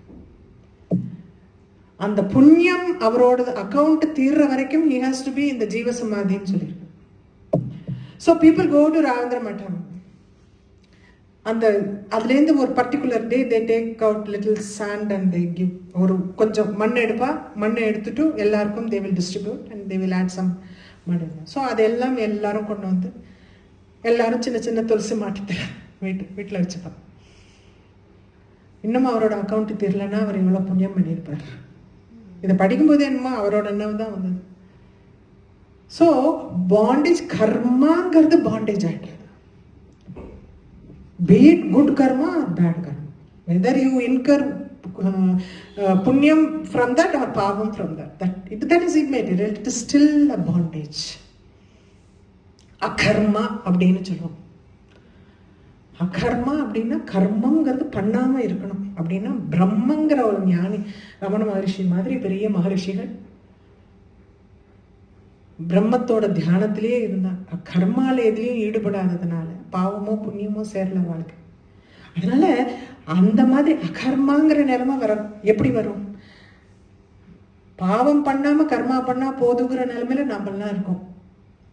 அந்த புண்ணியம் அவரோட அக்கௌண்ட் தீர்ற வரைக்கும் he has to be in the ஜீவசமாதின்னு சொல்லியிருக்கு. So people go to Raghavendra மட்டம். அந்த அதுலேருந்து ஒரு particular day they take out little sand and they give. ஒரு கொஞ்சம் மண் மண்ணை எடுத்துட்டு எல்லாருக்கும் they will distribute and they will add some மண். ஸோ அதெல்லாம் எல்லாரும் கொண்டு வந்து எல்லாரும் சின்ன சின்ன துளசி மாட்டி வீட்டில் வச்சுப்பாங்க. இன்னும் அவரோட அக்கௌண்ட் தெரியலன்னா அவர் இவ்வளோ புண்ணியம் பண்ணியிருப்பார். இதை படிக்கும்போது என்னமோ அவரோட நினைவு தான் வந்தது. ஸோ பாண்டேஜ், கர்மாங்கிறது பாண்டேஜ் ஆகிட்டு. Be it good karma or bad karma, whether you incur punyam from that or pavam from that is immaterial. It is still a bondage. Akarma அப்படின்னு சொல்லுவோம். அகர்மா அப்படின்னா கர்மங்கிறது பண்ணாம இருக்கணும் அப்படின்னா பிரம்மங்கிற ஒரு ஞானி, ரமண மகரிஷி மாதிரி பெரிய மகரிஷிகள் பிரம்மத்தோட தியானத்திலேயே இருந்தாங்க. கர்மால எதுலையும் ஈடுபடாததுனால பாவமோ புண்ணியமோ சேரல வாழ்க்கை. அதனால அந்த மாதிரி அகர்மாங்கிற நிலைமை எப்படி வரும்? பாவம் பண்ணாம கர்மா பண்ணா போதுங்கிற நிலைமையில நம்மளாம் இருக்கோம்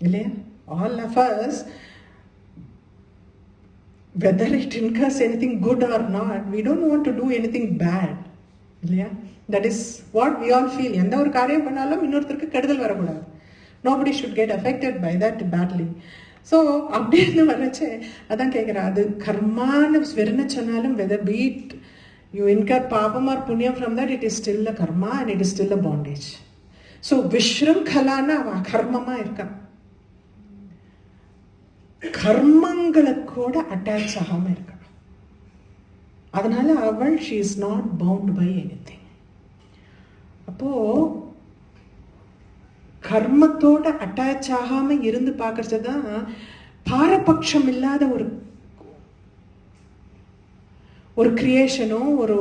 இல்லையா? All of us, whether it incurs anything good or not, we don't want to do anything bad இல்லையா? That is what we all feel. எந்த ஒரு காரியம் பண்ணாலும் இன்னொருத்தருக்கு கெடுதல் வரக்கூடாது. Nobody should get affected by that badly. So அப்படின்னு வரச்சு அதான் கேட்குறேன். அது கர்மான்னு வெறுன்னு சொன்னாலும் whether be it you incur பாபம் or புண்ணியம் from that, it is still a karma and it is still a bondage. So விஷ்ருங்கலான்னு அவன் அகர்மமாக இருக்கான். கர்மங்களுக்கூட அட்டாச் ஆகாமல் இருக்கான். அதனால அவள் she is not bound by anything. அப்போ கர்மத்தோட அட்டாச் ஆகாம இருந்து பார்க்கறது தான் பாரபட்சம் இல்லாத ஒரு கிரியேஷனோ, ஒரு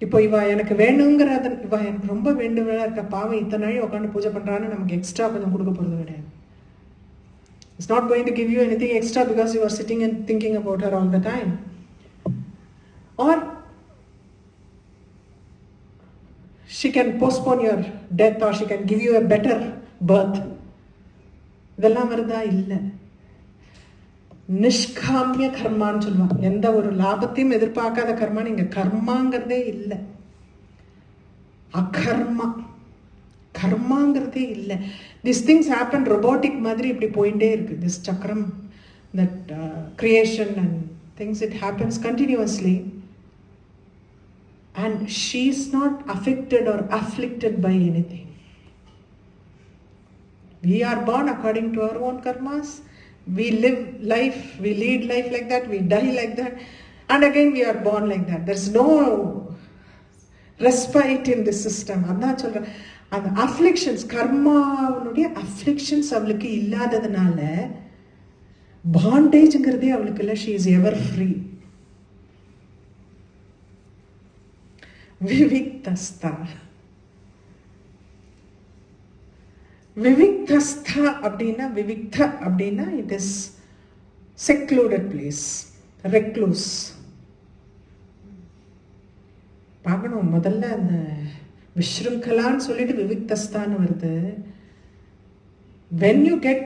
இப்போ இவ எனக்கு வேணுங்கிறத, இவ எனக்கு ரொம்ப வேண்டுவதா இருக்க, பாவம் இத்தனை நாள் உட்காந்து பூஜை பண்றான்னு நமக்கு எக்ஸ்ட்ரா கொஞ்சம் கொடுக்க போறது கிடையாது. It's not going to give you anything extra because you are sitting and thinking about her all the time. Or she can postpone your death, or she can give you a better birth. இதெல்லாம் வருதா? இல்லை. நிஷ்காமிய கர்மான்னு சொல்லுவாங்க. எந்த ஒரு லாபத்தையும் எதிர்பார்க்காத கர்மா. நீங்க கர்மாங்கிறதே இல்லை. அகர்மா, கர்மாங்கிறதே இல்லை. These things happen robotic மாதிரி இப்படி போயிட்டே இருக்கு. This chakram, that creation and things, it happens continuously. And she is not affected or afflicted by anything. We are born according to our own karmas. We live life, we lead life like that, we die like that. And again we are born like that. There's no respite in this system. அதான் சொல்றேன், அந்த afflictions, கர்மாவுடைய afflictions அவளுக்கு இல்லாததுனால பாண்டேஜ்ங்கிறதே அவளுக்கு இல்லை. She is ever free. விவிக்தஸ்தா. விவிக்தஸ்தா அப்படின்னா, விவிக்த அப்படின்னா it is secluded place, recluse. பார்க்கணும், முதல்ல அந்த விஷ்ருங்கலான்னு சொல்லிட்டு விவிக்தஸ்தான்னு வருது. When you get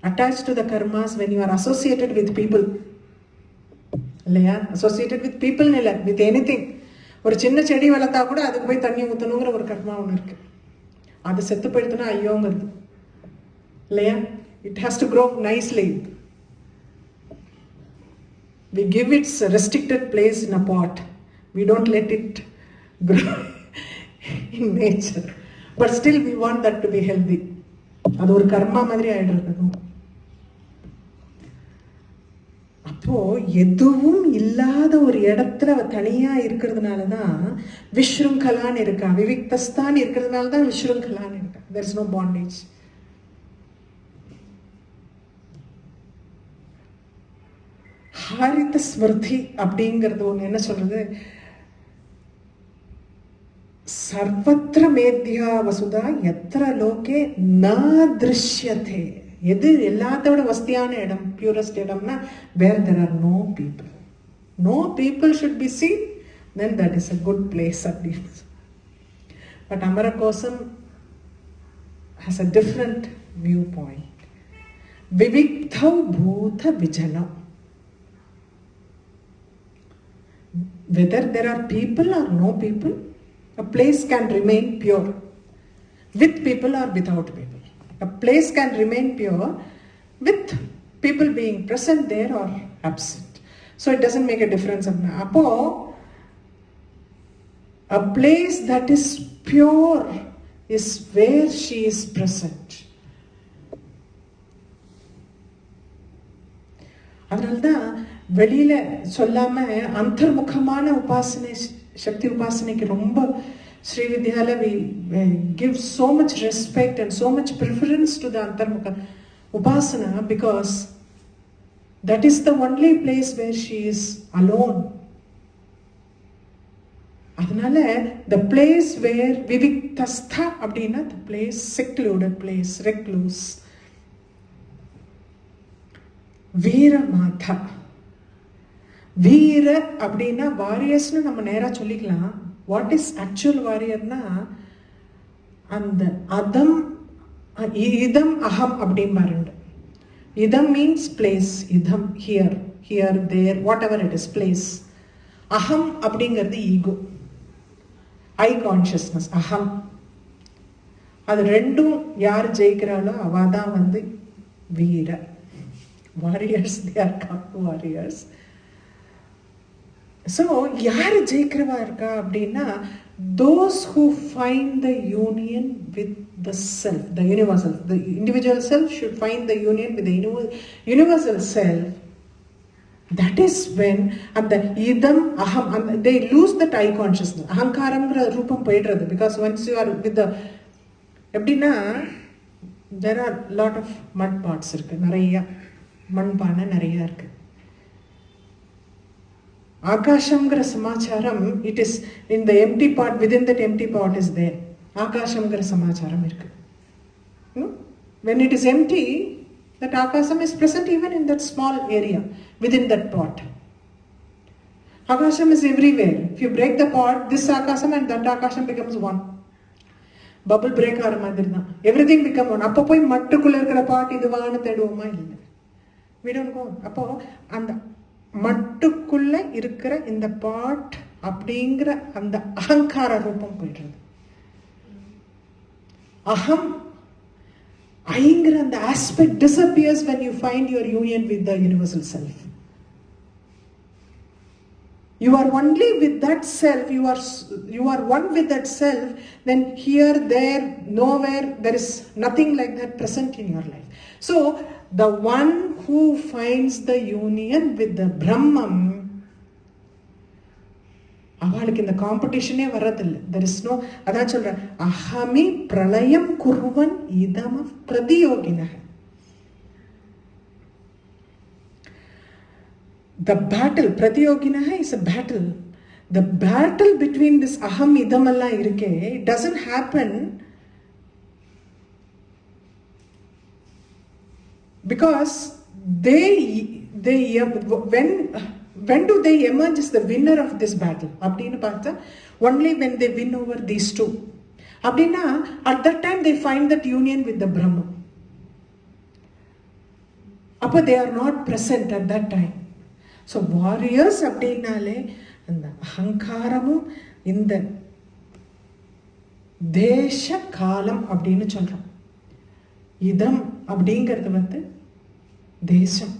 attached to the karmas, when you are associated with people, இல்லையா, associated with people இல்லை, with anything. ஒரு சின்ன செடி வளர்த்தா கூட அதுக்கு போய் தண்ணி ஊற்றணுங்கிற ஒரு கர்மா ஒன்று இருக்கு. அது செத்து போயிடுத்துனா ஐயோங்கிறது இல்லையா. It has to grow nicely. We give its restricted place in a pot. We don't let it grow in nature. But still we want that to be healthy. அது ஒரு கர்மா மாதிரி ஆயிடுறது. அப்போ எதுவும் இல்லாத ஒரு இடத்துல அவ தனியா இருக்கிறதுனாலதான் விஷ்ருங்கலான்னு இருக்கா. விவிக்தஸ்தான் இருக்கிறதுனால தான் விஷ்ருங்கலான்னு இருக்கா. There is no bondage. ஹாரித Smriti அப்படிங்கிறது ஒன்று என்ன சொல்றது, சர்வத்திர மேத்யா வசுதா எத்திர லோகே ந திருஷ்யதே. எது எல்லாத்தோட வசதியான இடம், பியூரஸ்ட் இடம்னா where there are no people. No people should be seen, then that is a good place அப்படின்னு. But Amarakosham has a different viewpoint. விவிக்தௌ பூத விஜனம். Whether there are people or no people, a place can remain pure with people or without people. A place can remain pure with people being present there or absent. So it doesn't make a difference. Appo a place that is pure is where she is present. அதனால்தான் வெளியில சொல்லாம அந்தர்முகமான உபாசனை, சக்தி உபாசனைக்கு ரொம்ப ஸ்ரீவித்யால we give so much respect and so much preference to the antarmukha upasana because that is the only place where she is alone. அதனால the place where viviktastha அப்படின்னா the place, secluded place, recluse. வீரமாதா. வீர அப்படின்னா வாரியர்ஸ்னு நம்ம நேரா சொல்லிக்கலாம். What is actual வாரியர்னா அந்த அதம், இதம் அகம் அப்படிம்பாருண்டு. இதம் மீன்ஸ் பிளேஸ், இதம் here, here there, whatever it is place. அகம் அப்படிங்கிறது ஈகோ, ஐ கான்ஷியஸ்னஸ், அகம். அது ரெண்டும் யார் ஜெயிக்கிறாளோ அவ தான் வீர. Warriors, they are called warriors. So யார் ஜெயிக்கிறவா இருக்கா அப்படின்னா those who find the union with the self, the universal. The individual self should find the union with the universal self. That is when and the idam aham, and they lose that I consciousness. Ahankaramgra roopam poidradhu, because once you are with the எப்படின்னா there are lot of mud pots இருக்கு, நிறைய மண்பானை நிறைய இருக்கு. ஆகாசம்ங்கிற சமாச்சாரம் it is in the empty pot, within that empty pot is there. ஆகாசம்ங்கிற சமாச்சாரம் இருக்கு. When it is empty, that akasam is present even in that small area within that pot. Akasam is everywhere. If you break the pot, this akasam and that akasam becomes one. Bubble break ஆற மாதிரி தான், everything become one. அப்போ போய் மட்டுக்குள்ள இருக்கிற பாட் இதுவான்னு தேடுவோமா? இல்லை, we don't go. அப்போ அந்த மட்டுக்குள்ள இருக்கிற இந்த பாட் அப்படிங்கிற அந்த அகங்கார ரூபம் போயிடுறது. அகம் ஐங்கிற அந்த aspect disappears when you find your union with the universal self. You are only with that self, you are one with that self. Then here, there, nowhere, there is nothing like that present in your life. So the one who finds the union with the Brahman, அவளுக்கு இந்த காம்படிஷனே வரதில்லை. There is no, அதான் சொல்றேன், அஹமி பிரளயம் குர்வன் இதம பிரதியோகினக. The battle, pratiyoginaha is a battle. The battle between this aham idamalla irukke, it doesn't happen because when do they emerge as the winner of this battle? Abdinu partha, only when they win over these two. Abdina, at that time they find that union with the Brahma. Appa they are not present at that time. So warriors அப்படின்னாலே அந்த அகங்காரமும் இந்த தேச காலம் அப்படின்னு சொல்றோம். இதம் அப்படிங்கிறது தேசம்,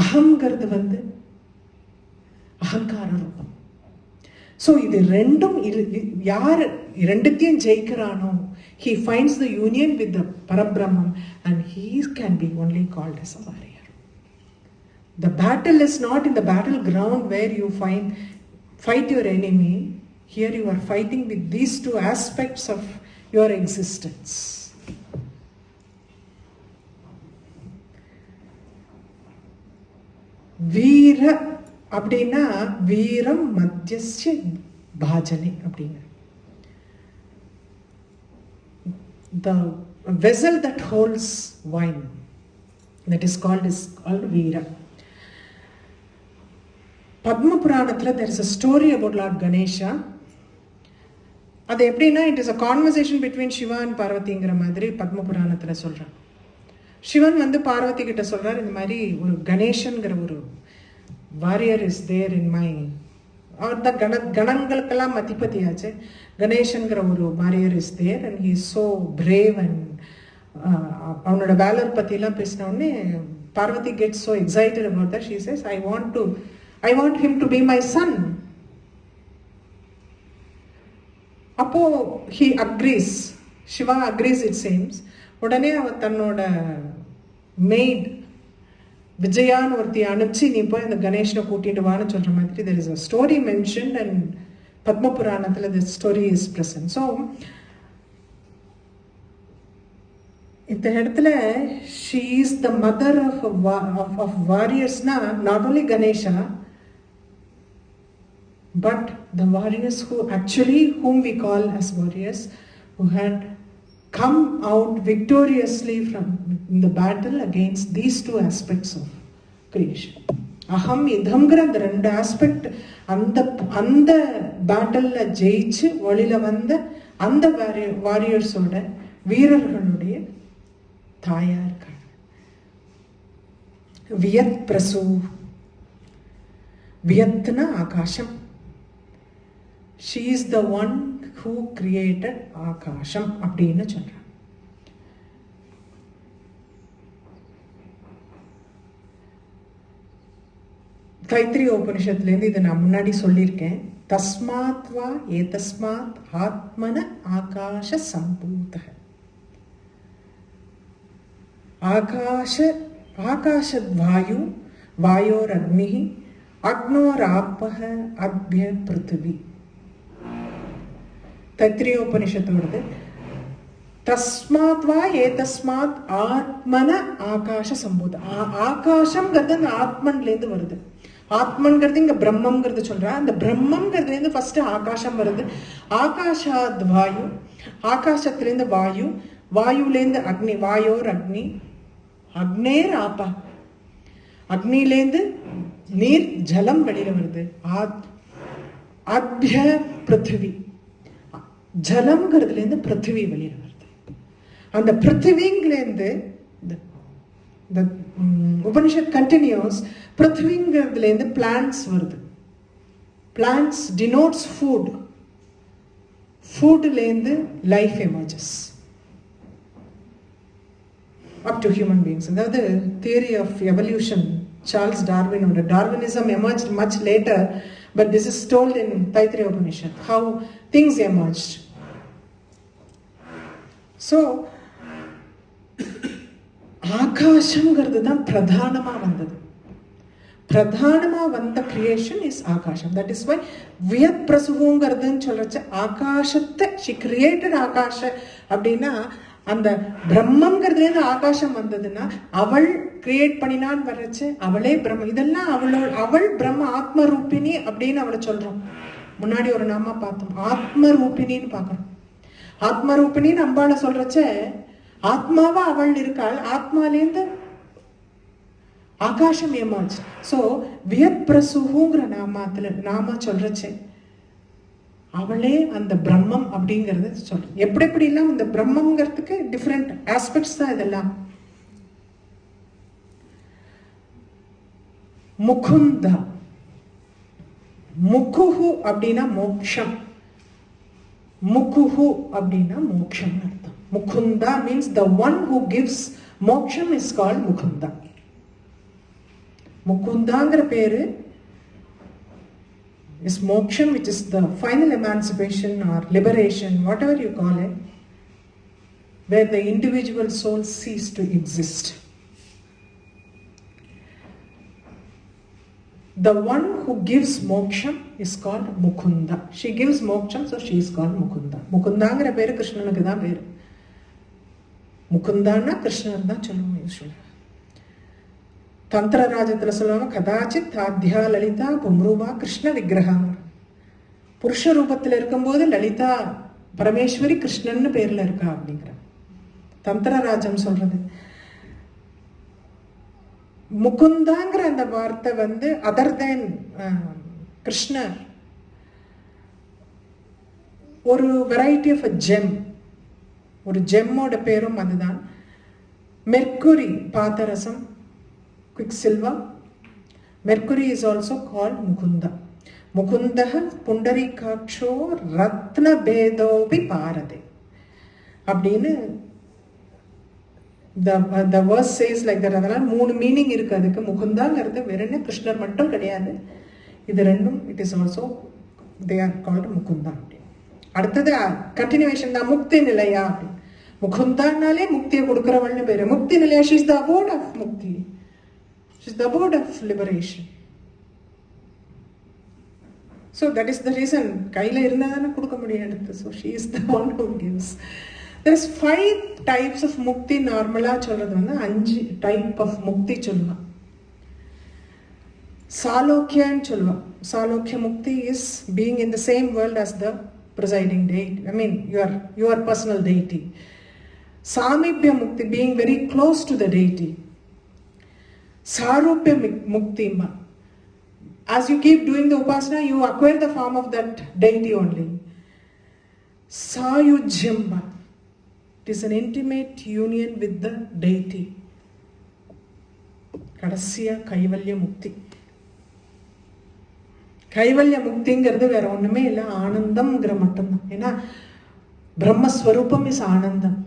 அகங்கிறது அகங்கார ரூபம். ஸோ இது ரெண்டும் யார் ரெண்டுத்தையும் ஜெயிக்கிறானோ, he finds the union with the Parabrahman and he can be only called as a warrior. The battle is not in the battleground where you fight your enemy. Here you are fighting with these two aspects of your existence. Veera அப்படின்னா வீரம் மத்தியஸ்ய பாஜனை அப்படின்னு. The vessel that holds wine, that is called Veera. Padma Puranathila there is a story about Lord Ganesha. அது எப்படின்னா, it is a conversation between Shiva and பார்வதிங்கிற மாதிரி பத்ம புராணத்துல சொல்றான். சிவன் பார்வதி கிட்ட சொல்றார், இந்த மாதிரி ஒரு கணேசன்கிற ஒரு warrior is there in my, அவர் தான் கணங்களுக்கெல்லாம் மதிப்பதியாச்சு. கணேசன்கிற ஒரு warrior is there and he is so brave and அவனோட வேலர் பற்றிலாம் பேசின உடனே Parvati gets so excited about that. She says, I want him to be my son. அப்போ he agrees, Shiva agrees it seems. உடனே அவ தன்னோட மெய்ட் விஜயான்னு ஒருத்தி அனுப்பிச்சு, நீ போய் அந்த கணேஷனை கூட்டிட்டு வான்னு சொல்ற மாதிரி there is a story mentioned and Padma புராணத்துல this story is present. So இந்த இடத்துல she is the mother of warriors, not only Ganesha but the warriors whom we call as warriors, who had come out victoriously from the battle against these two aspects of creation. Aham idhamgra அந்த ரெண்டு aspect அந்த பேட்டல்ல ஜெயிச்சு வழியில வந்த அந்த வாரியர்ஸோட வீரர்களுடைய தாயா இருக்காங்க. வியத் பிரசூ, வியத்னா ஆகாசம். She is the one who created ஆகாசம் அப்படின்னு சொல்றாங்க. தைத்திரிய உபனிஷத்துலேருந்து இதை நான் முன்னாடி சொல்லியிருக்கேன். தஸ்மாத்வா ஏதஸ்மாத் ஆத்மன ஆகாஷ சம்பூதः. ஆகாஷத் வாயு, வாயோர் அக்னி, அக்னோராப்பஹ அத்ய பிருத்திவி. தைத்திரிய உபனிஷத்தோடது. தஸ்மாத் வா ஏதஸ்மாத் ஆத்மன ஆகாஷ சம்பூத. ஆகாஷம்ங்கிறது அந்த ஆத்மன்லேருந்து வருது. ஆத்மன்கிறது இங்க பிரம்மம்ங்கிறது சொல்றா. அந்த பிரம்மம்ங்கிறதுலேருந்து ஃபர்ஸ்ட் ஆகாசம் வருது. ஆகாஷாத் வாயு, ஆகாசத்திலேருந்து வாயு, வாயுலேருந்து அக்னி, வாயோர் அக்னி, அக்னேர் ஆபா, அக்னிலேருந்து நீர் ஜலம் வெளியில வருது. அத்ய பிருத்திவி, ஜலம்ங்கிறதுலேருந்து பிருத்திவி வெளியில வருது. அந்த பிருத்திவிங்கிலேருந்து உபனிஷத் கண்டினியூஸ். பிருத்திவிங்கிறதுலேருந்து பிளான்ட்ஸ் வருது. Plants denotes food. ஃபுட்லேருந்து life emerges up to human beings. அதாவது தியரி ஆஃப் எவல்யூஷன் சார்ல்ஸ் டார்வினோட. Darwinism emerged much later, but this is told in Taittiriya Upanishad how things emerged. So ஆகாசம்ங்கிறது தான் பிரதானமா வந்தது. பிரதானமா வந்த creation is akasham. That is why வியத் பிரசுங்கிறதுன்னு சொல்றச்சு ஆகாசத்தை she created ஆகாஷ அப்படின்னா அந்த பிரம்மங்கிறதுலேருந்து ஆகாசம் வந்ததுன்னா அவள் கிரியேட் பண்ணினான்னு வர்றச்சு அவளே பிரம்ம. இதெல்லாம் அவள் பிரம்ம ஆத்ம ரூபிணி அப்படின்னு அவளை சொல்றோம். முன்னாடி ஒரு நாம பார்த்தோம், ஆத்ம ரூபிணின்னு பார்க்கறோம். ஆத்ம ரூபிணின்னு அம்பாளை சொல்றச்ச ஆத்மாவா அவள் இருக்காள். ஆத்மாலேருந்து ஆகாசம் எமர்ஜ். ஸோ வியத் பிரசுங்கிற நாம சொல்றச்சே அவளே அந்த பிரம்மம் அப்படிங்கறத சொல்ற. எப்படி எப்படிலாம் இந்த பிரம்மங்கிறதுக்கு டிஃப்ரெண்ட் ஆஸ்பெக்ட்ஸ் தான் இதெல்லாம். முகுந்தா, முகுஹு அப்படின்னா மோக்ஷம். முகுஹு அப்படின்னா மோக்ஷம் அர்த்தம். Mukunda means the one who gives moksham is called mukunda. முகுந்தாங்கிற பேரு is moksham, which is the final emancipation or liberation, whatever you call it, where the individual soul cease to exist. The one who gives moksham is called mukunda. She gives moksham, so she is called mukunda. முகுந்தாங்கிற பேரு கிருஷ்ணனுக்கு தான் பேரு. முகுந்தான்னா கிருஷ்ணன் தான் சொல்லுவோம் யூஸ்வலா. தந்திர ராஜத்துல சொல்லுவாங்க கதாச்சித் ஆத்யா லலிதா பும்ருவா கிருஷ்ண விக்கிரகம். புருஷ ரூபத்தில் இருக்கும்போது லலிதா பரமேஸ்வரி கிருஷ்ணன்னு பேர்ல இருக்கா அப்படிங்கிற தந்திரராஜம் சொல்றது. முகுந்தாங்கிற அந்த வார்த்தை வந்து அதர் தேன் கிருஷ்ணர் ஒரு வெரைட்டி ஆஃப் அ ஜெம். ஒரு ஜெம்மோட பேரும் அதுதான். மெர்க்குரி பாதரசம், quick silver. Mercury is also called Mukunda. முகுந்தஹ புண்டரீகாட்சோ ரத்ன பேதோபி பாரதே அப்படின்னு the verse says like that. அதனால மூணு மீனிங் இருக்கு அதுக்கு. முகுந்தாங்கிறது வேற என்ன கிருஷ்ணர் மட்டும் கிடையாது, இது ரெண்டும் it is also they are called Mukunda. அடுத்தது கண்டினியூவேஷன் தான் முக்தி நிலையா. முகுந்தானாலே முக்தியை கொடுக்கிறவள்னு பேரு. முக்தி நிலையா, she is the abode of mukti, she is the abode of liberation. So that is the reason கையில இருந்தா தானே கொடுக்க முடியும் எடுத்து. So she is the one who gives. There is 5 types of mukti. நார்மலா சொல்றது வந்து 5 டைப் ஆஃப் முக்தி சொல்லுவான். சாலோக்கியன்னு சொல்லுவான். சாலோக்கிய முக்தி is being in the same world as the presiding deity. I mean your personal deity. Samibhya mukti, being very close to the deity. Sarupya mukti, as you keep doing the upasana you acquire the form of that deity only. Sayujyam, it is an intimate union with the deity. கடசியா கைவல்ய முக்தி. கைவல்ய முக்திங்கிறது வேற ஒண்ணுமே இல்லை, ஆனந்தம்ங்கிற மட்டும்தான். ஏன்னா பிரம்மஸ்வரூபம் is ஆனந்தம்.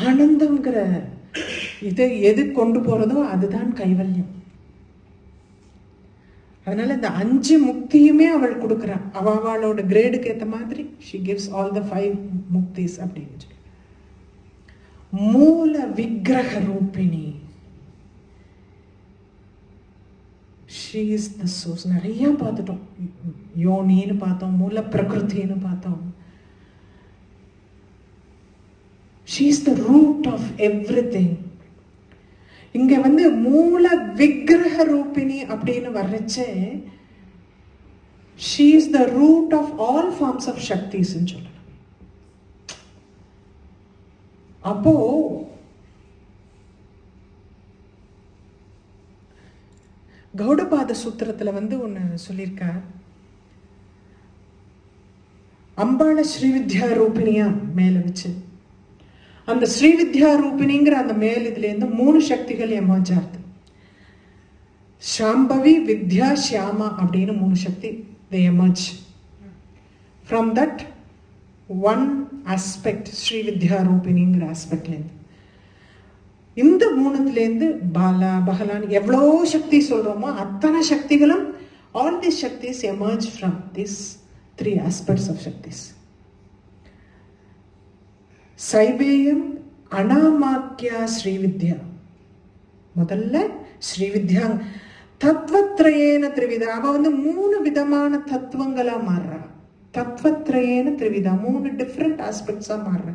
ஆனந்தம்ங்கிற இது எது கொண்டு போறதோ அதுதான் கைவல்யம். அதனால இந்த 5 முக்தியுமே அவள் கொடுக்குறா. அவளோட கிரேடுக்கு ஏற்ற மாதிரி she gives all the 5 muktis அப்படின்னு. மூல விக்கிரக ரூபிணி, she is the source. நிறைய பார்த்துட்டோம். யோனின்னு பார்த்தோம், மூல பிரகிருத்தின்னு பார்த்தோம். she is the root of everything. இங்க வந்து மூல விக்கிரக ரூபிணி அப்படின்னு வர்றச்சே she is the root of all forms of shaktis ன்னு சொல்லலாம். அப்போ கௌடபாத சூத்திரத்துல வந்து ஒன்னு சொல்லியிருக்கார். அம்பாள ஸ்ரீவித்யா ரூபிணியா மேல வச்சு அந்த ஸ்ரீவித்யா ரூபிணிங்கிற அந்த மேல் இதுல இருந்து 3 சக்திகள் எமர்ஜ் ஆகுது. சாம்பவி, வித்யா, ஷியாமா அப்படின்னு 3 சக்தி they emerge from that one aspect, Srividya ரூபிணிங்கிற ஆஸ்பெக்ட்ல இருந்து. இந்த 3த்துலேருந்து பாலா பகலான் எவ்வளோ சக்தி சொல்றோமோ அத்தனை சக்திகளும் all these shaktis emerge from these 3 aspects of shaktis. சைவேயம் அனாமாக்கியா Srividya. முதல்ல ஸ்ரீவித்யா தத்வத்ரயேன திரிவிதா. அவ வந்து 3 விதமான தத்துவங்களா மாறுறா. தத்வத்ரயேன திரிவிதா, 3 டிஃப்ரெண்ட் ஆஸ்பெக்ட்ஸா மாறுறா.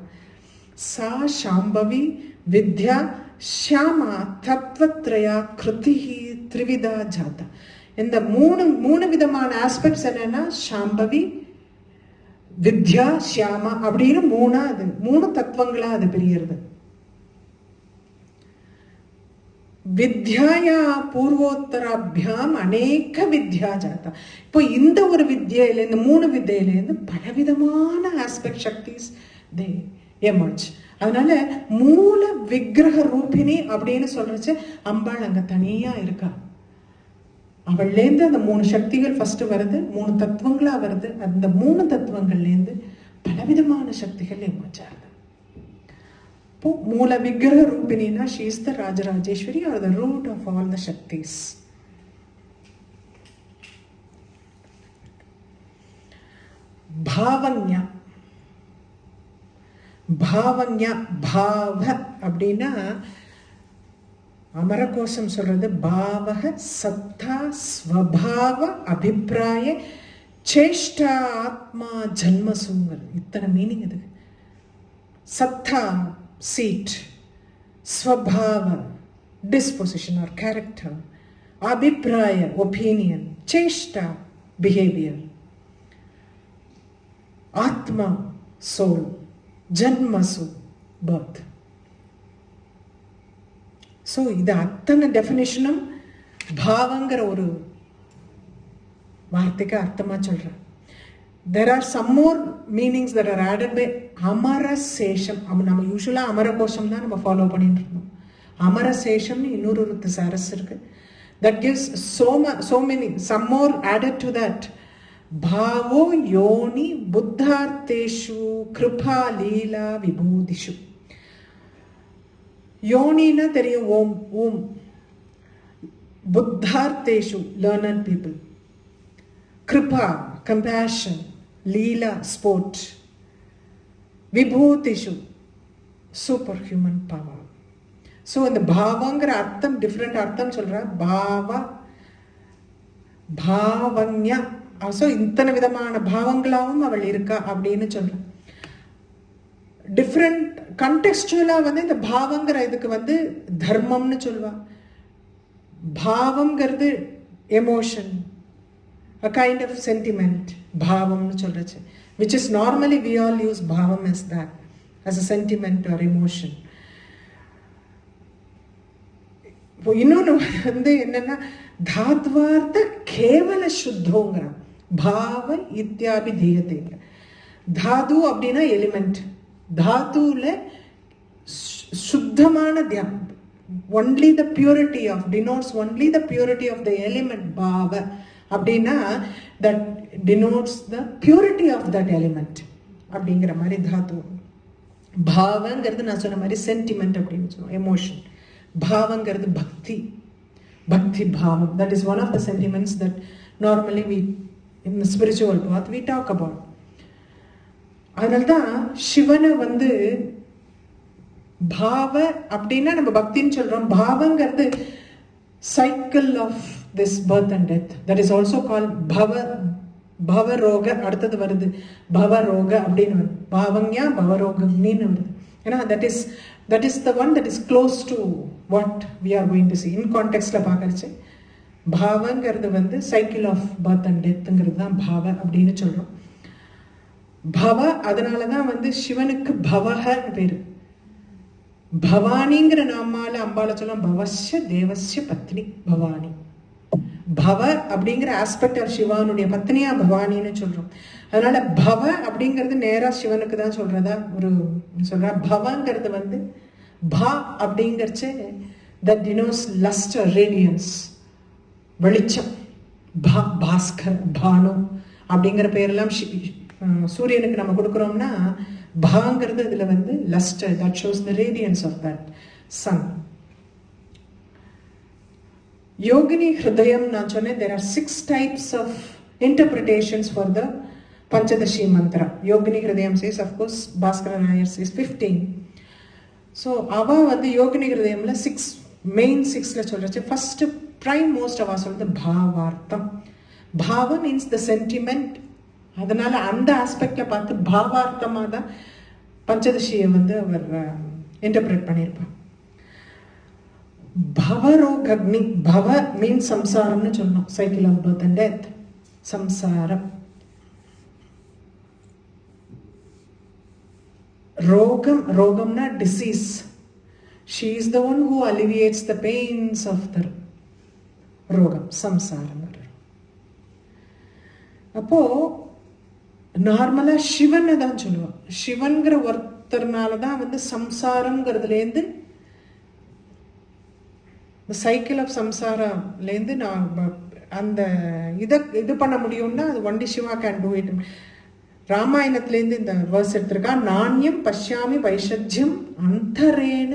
சா சாம்பவி வித்யா ஷியாமா தத்வத்ரயா கிருதிஹி திரிவிதா ஜாதா. இந்த 3 விதமான ஆஸ்பெக்ட்ஸ் என்னன்னா சாம்பவி, வித்யா, ஷியாமா அப்படின்னு 3 தத்துவங்களா அது பிரியறது. வித்யாயா பூர்வோத்தராபியாம் அநேக வித்யா ஜாதா. இப்போ இந்த ஒரு வித்யில இந்த 3 வித்யிலேருந்து பலவிதமான ஆஸ்பெக்ட் சக்திஸ் தே எமர்ஜ். அதனால மூல விக்கிரக ரூபிணி அப்படின்னு சொல்றச்சு அம்பாள் அங்க தனியா இருக்கா. அவள்லேருந்து அந்த 3 சக்திகள் ஃபர்ஸ்ட் வருது, 3 தத்துவங்களா வருது. அந்த 3 தத்துவங்கள்லேருந்து பலவிதமான சக்திகள் எமர்ஜ் ஆகுது. இப்போ மூல விக்கிரக ரூபிணினா she is the Rajarajeswari or the root of all the shaktis. பாவன்யா. பாவன்யா பாவ அப்படின்னா அமரகோஷம் சொல்றது பாவக சத்தா ஸ்வபாவ அபிப்பிராய சேஷ்டா ஆத்மா ஜன்மசுங்கிறது. இத்தனை மீனிங் இது. சத்தா seat, swabhava disposition or character, abhipraya opinion, cheshta behavior, atma soul, janmasu birth. So இது அத்தனை டெஃபினேஷனும் பாவங்கிற ஒரு வார்த்தைக்கு அர்த்தமா சொல்றேன். There are some more meanings that are added by அமரசேஷம். நம்ம யூஸ்வலா அமரகோஷம் தான் நம்ம ஃபாலோ பண்ணிட்டு இருக்கோம். அமரசேஷம்னு இன்னொரு சரஸ் இருக்கு. That gives so many, some more added to that. பாவோ யோனி புத்தார்த்தேஷு கிருபா லீலா விபூதிஷு. யோனின்னா தெரியும், ஓம். புத்தார்த்தேஷு learned people. கிருபா compassion, லீலா sport, விபூதிஷு superhuman power. ஸோ இந்த பாவங்கிற அர்த்தம் டிஃப்ரெண்ட் அர்த்தம் சொல்ற. பாவன்யா. ஸோ இத்தனை விதமான பாவங்களாவும் அவள் இருக்கா அப்படின்னு சொல்ற. டிஃப்ரெண்ட் கண்டெக்ஸ்டுவலா வந்து இந்த பாவங்கிற இதுக்கு வந்து தர்மம்னு சொல்லுவா. பாவம்ங்கிறது emotion, a kind of sentiment, bhavamnu solrache, which is normally we all use bhavam as that, as a sentiment or emotion. இன்னொன்று வந்து என்னன்னா தாத்வார்த்த கேவல சுத்தோங்கிற பாவ இத்தியாபி தீயத்தைங்க. தாது அப்படின்னா எலிமெண்ட். தாத்துல சுத்தமான தியானம், only the purity of, denotes only the purity of the element bhava அப்படின்னா that denotes the purity of that element அப்படிங்கிற மாதிரி தாத்து. பாவங்கிறது நான் சொன்ன மாதிரி சென்டிமெண்ட் அப்படின்னு சொல்லுவோம், எமோஷன். பாவங்கிறது பக்தி பாவம். that is one of the sentiments that normally we in the spiritual path we talk about. அதனால்தான் சிவனை வந்து பாவ அப்படின்னா நம்ம பக்தின்னு சொல்றோம். பாவங்கிறது cycle of this birth and death, that is also called bhava roga. அடுத்தது வருது பவரோக அப்படின்னு வருது. பாவங்யா பவரோகம்னு வருது. ஏன்னா that is the one that is close to what we are going to see in context la paakariche bhavangiradhu வந்து cycle of birth and deathங்கிறது தான் பாவ அப்படின்னு சொல்றோம். பவ அதனால தான் வந்து சிவனுக்கு பவஹன்னு பேரு. பவானிங்கிற நாமால அம்பால சொல்லலாம் பவஸ்ய தேவஸ்ய பத்னி பவானி. பவ அப்படிங்கிற ஆஸ்பெக்ட் ஆஃப் சிவானுடைய பத்னியா பவானின்னு சொல்றோம். அதனால பவ அப்படிங்கிறது நேரா சிவனுக்கு தான் சொல்றதா ஒரு சொல்றா. பவங்கிறது வந்து பா அப்படிங்கிறச்சு that denotes luster, radiance, வெளிச்சம். பாஸ்கர் பானு அப்படிங்கிற பேரெல்லாம் சூரியனுக்கு நம்ம கொடுக்குறோம்னா பாங்கிறது இதுல வந்து luster, that shows the radiance of that sun. Yogini Hridayam நான் சொன்னேன், there are 6 types of interpretations for the Panchadashi mantra. Yogini Hridayam says, of course, Bhaskara Nair says 15. So, ava வந்து Yogini Hridayamல 6 main 6ல சொல்றச்சு. First prime most அவ சொல்றது பாவார்த்தம். பாவ means the sentiment. அதனால அந்த ஆஸ்பெக்ட்ல பார்த்து பாவார்த்தமா தான் பஞ்சதசியை வந்து அவர் இன்டர்பிரேட் பண்ணியிருப்பார். பவரோகக்னி, பவ மீன் சம்சாரம்னு சொன்னோம். Cycle of birth and death, சம்சாரம். ரோகம், ரோகம்னா disease. She is the one who alleviates the pains of the rogam, samsaram. அப்போ நார்மலா சிவனை தான் சொல்லுவோம். சிவன்கிற ஒருத்தர்னால தான் வந்து சம்சாரம்ங்கிறதுலேருந்து சைக்கிள் ஆஃப் சம்சாரலேருந்து நான் அந்த இது பண்ண முடியும்னா அது only Shiva can do it. ராமாயணத்துலேருந்து இந்த வேர்ஸ் எடுத்திருக்கா. நாண்யம் பஷ்யாமி வைஷத்யம் அந்தரேன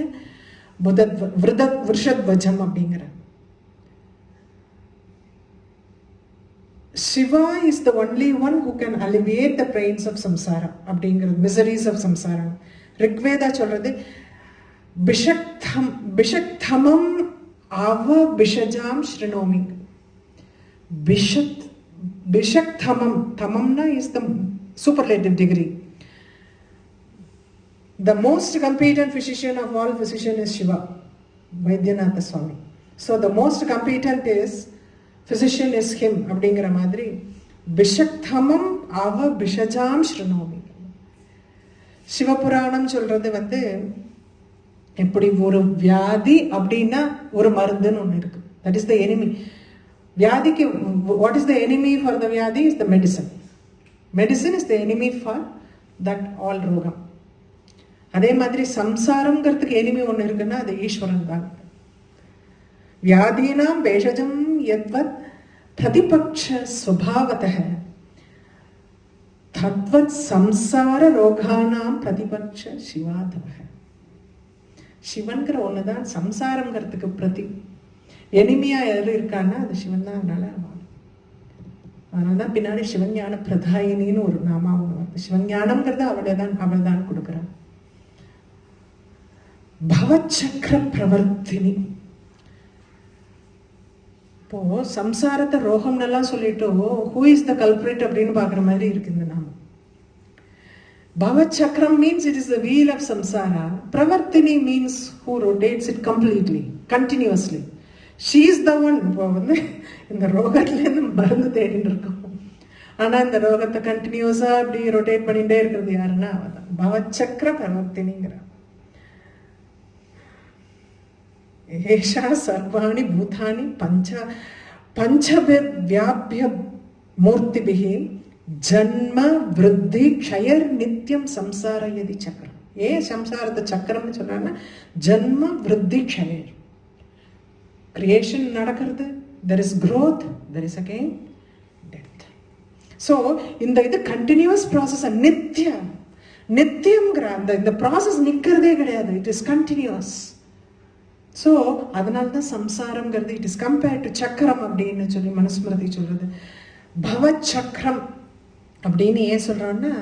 விருஷத்வஜம் அப்படிங்கிற. Shiva is the only one who can alleviate the pains of samsara அப்படிங்கிறது, miseries of samsara. ரிக்வேதா சொல்றது பிஷக்தமம் அவ பிஷஜாம் ஸ்ருணோமி. பிஷக்தமம், தமம்னா is the superlative degree. The most competent physician of all physicians is Shiva, Vaidyanatha Swami. So the most competent is physician is him அப்படிங்கிற மாதிரி. பிஷக்தமம் அவ பிஷஜாம் ஸ்ருணோமி. சிவபுராணம் சொல்றது வந்து எப்படி ஒரு வியாதி அப்படின்னா ஒரு மருந்துன்னு ஒன்று இருக்கு. That is the enemy. வியாதிக்கு what is the enemy for the vyadhi is the medicine. Medicine is the enemy for that all rogam. அதே மாதிரி சம்சாரம்ங்கிறதுக்கு எனிமி ஒன்று இருக்குன்னா அது ஈஸ்வரன் தான். வியாதீனாம் பேஷஜம் யத்வத் பிரதிபக்ஷ ஸ்வபாவதः தத்வத் சம்சார ரோகானாம் பிரதிபக்ஷ சிவாதவः. சிவன்கிற ஒண்ணுதான் சம்சாரம்ங்கிறதுக்கு பிரதி. எனிமையா யாரு இருக்கான்னா அது சிவன் தான். அதனாலதான் பின்னாடி சிவஞான பிரதாயினின்னு ஒரு நாமா ஒண்ணு வந்து சிவஞானம்ங்கிறது அவள் தான் கொடுக்குறான். பவச்சக்கர பிரவர்த்தினி. இப்போ சம்சாரத்தை ரோகம்னெல்லாம் சொல்லிட்டு ஹூ இஸ் த கல்பிரேட் அப்படின்னு பாக்குற மாதிரி இருக்கு இந்த நாமம். Bhavachakram means it is the wheel of samsara. Pravartini means who rotates it completely, continuously. She is the one. இப்போ வந்து இந்த ரோகத்துலேருந்து மருந்து தேடிட்டு இருக்கோம். ஆனா இந்த ரோகத்தை கண்டினியூஸா அப்படி ரொட்டேட் பண்ணிட்டே இருக்கிறது யாருன்னா அவதான் பவச்சக்கர பிரவர்த்தினிங்கிற. ஏஷா சர்வாணி பூதானி பஞ்சபிர் வியாபிய மூர்த்திபிஹி ஜன்ம விருத்தி க்ஷயர் நித்தியம் சம்சாரயதி சக்கரம். ஏன் சம்சாரத்தை சக்கரம்னு சொல்றாங்கன்னா ஜன்ம விருத்தி க்ஷயர். கிரியேஷன் நடக்கிறது, there is growth, there is again death. So இந்த இது கண்டினியூஸ் ப்ராசஸ். நித்தியம்ங்கிற இந்த ப்ராசஸ் நிற்கிறதே கிடையாது. It is continuous. ஸோ அதனால தான் சம்சாரம்ங்கிறது இட் இஸ் கம்பேர்ட் டு சக்கரம் அப்படின்னு சொல்லி மனுஸ்மிருதி சொல்றது. பவச்சக்கரம் அப்படின்னு ஏன் சொல்றோம்னா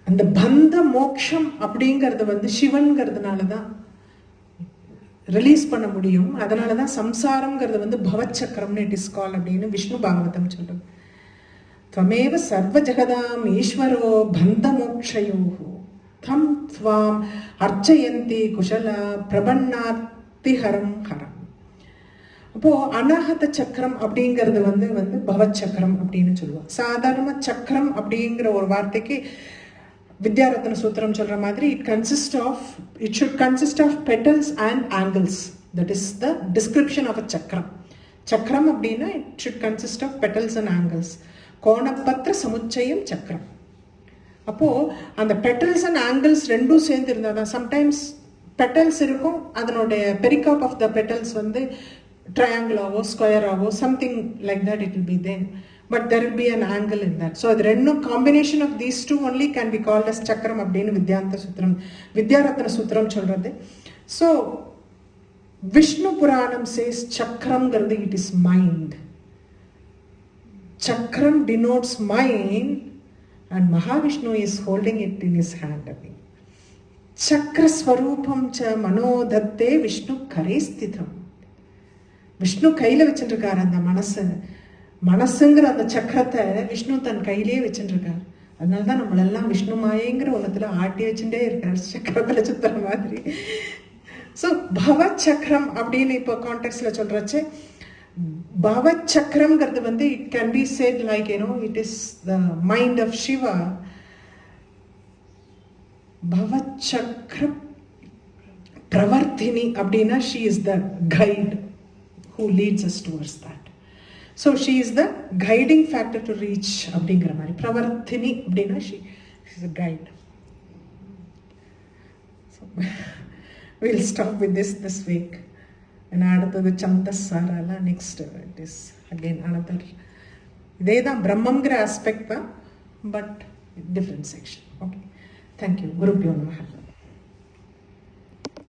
அந்த பந்த மோக்ஷம் அப்படிங்கிறது வந்து சிவன்கிறதுனால தான் ரிலீஸ் பண்ண முடியும். அதனால தான் சம்சாரம்ங்கிறது வந்து பவச்சக்கரம்னு இட் இஸ் கால் அப்படின்னு விஷ்ணு பாகவதம் சொல்றது. त्वमेव सर्व जगदाम ईश्वरो बंध मोक्षयोः தம் ஸ்வாம் அர்ச்சயந்தி குஷலா பிரபன்னாத்திஹரம் ஹரம். அப்போ அநாகத சக்கரம் அப்படிங்கிறது வந்து பவச்சக்கரம் அப்படின்னு சொல்லுவாங்க. சாதாரண சக்கரம் அப்படிங்கிற ஒரு வார்த்தைக்கு வித்யாரத்ன சூத்திரம் சொல்ற மாதிரி it should consist of petals and angles. That is the description of a chakram. Chakram அப்படின்னா it should consist of petals and angles. கோணப்பத்திர சமுச்சயம் சக்கரம். அப்போ அந்த பெட்டல்ஸ் அண்ட் ஆங்கிள்ஸ் ரெண்டும் சேர்ந்து இருந்தால் தான். சம்டைம்ஸ் பெட்டல்ஸ் இருக்கும், அதனுடைய பெரிகாப் ஆஃப் த பெட்டல்ஸ் வந்து ட்ரையாங்கிளாவோ ஸ்கொயராவோ something like that it will be then, but there will be an angle in that. So அது ரெண்டும் combination of these two only can be called as chakram அப்படின்னு வித்யாரத்ன சூத்திரம் சொல்றது. ஸோ விஷ்ணு புராணம் சேஸ் சக்கரம்ங்கிறது it is mind. Chakram denotes mind and Mahavishnu is holding it in his hand. Chakra swarupam cha manodhatte Vishnu kare sthitham. Vishnu கையில் வச்சுருக்காரு அந்த மனசுங்கிற அந்த சக்கரத்தை விஷ்ணு தன் கையிலேயே வச்சுருக்காரு. அதனால தான் நம்மளெல்லாம் விஷ்ணு மாயங்கிற ஒன்றத்தில் ஆட்டி வச்சுட்டே இருக்காரு, சக்கரத்தில் சுத்துற மாதிரி. ஸோ பவ சக்கரம் அப்படின்னு இப்போ கான்டெக்ட்ல சொல்றச்சு, பவ சக்கரம்ங்கிறது வந்து it can be said like it is the mind of Shiva. பவ சக்கர பிரவர்த்தினி அப்படின்னா she is the guide who leads us towards that. So she is the guiding factor to reach அப்படிங்கிற மாதிரி. பிரவர்த்தினி அப்படின்னா she is a guide. So we'll stop with this week. And அடுத்தது சந்தசாரால next it is again another. இதே தான் பிரம்மங்கிற aspect தான், but different section. Okay, thank you. குருப்யோ நமஹ.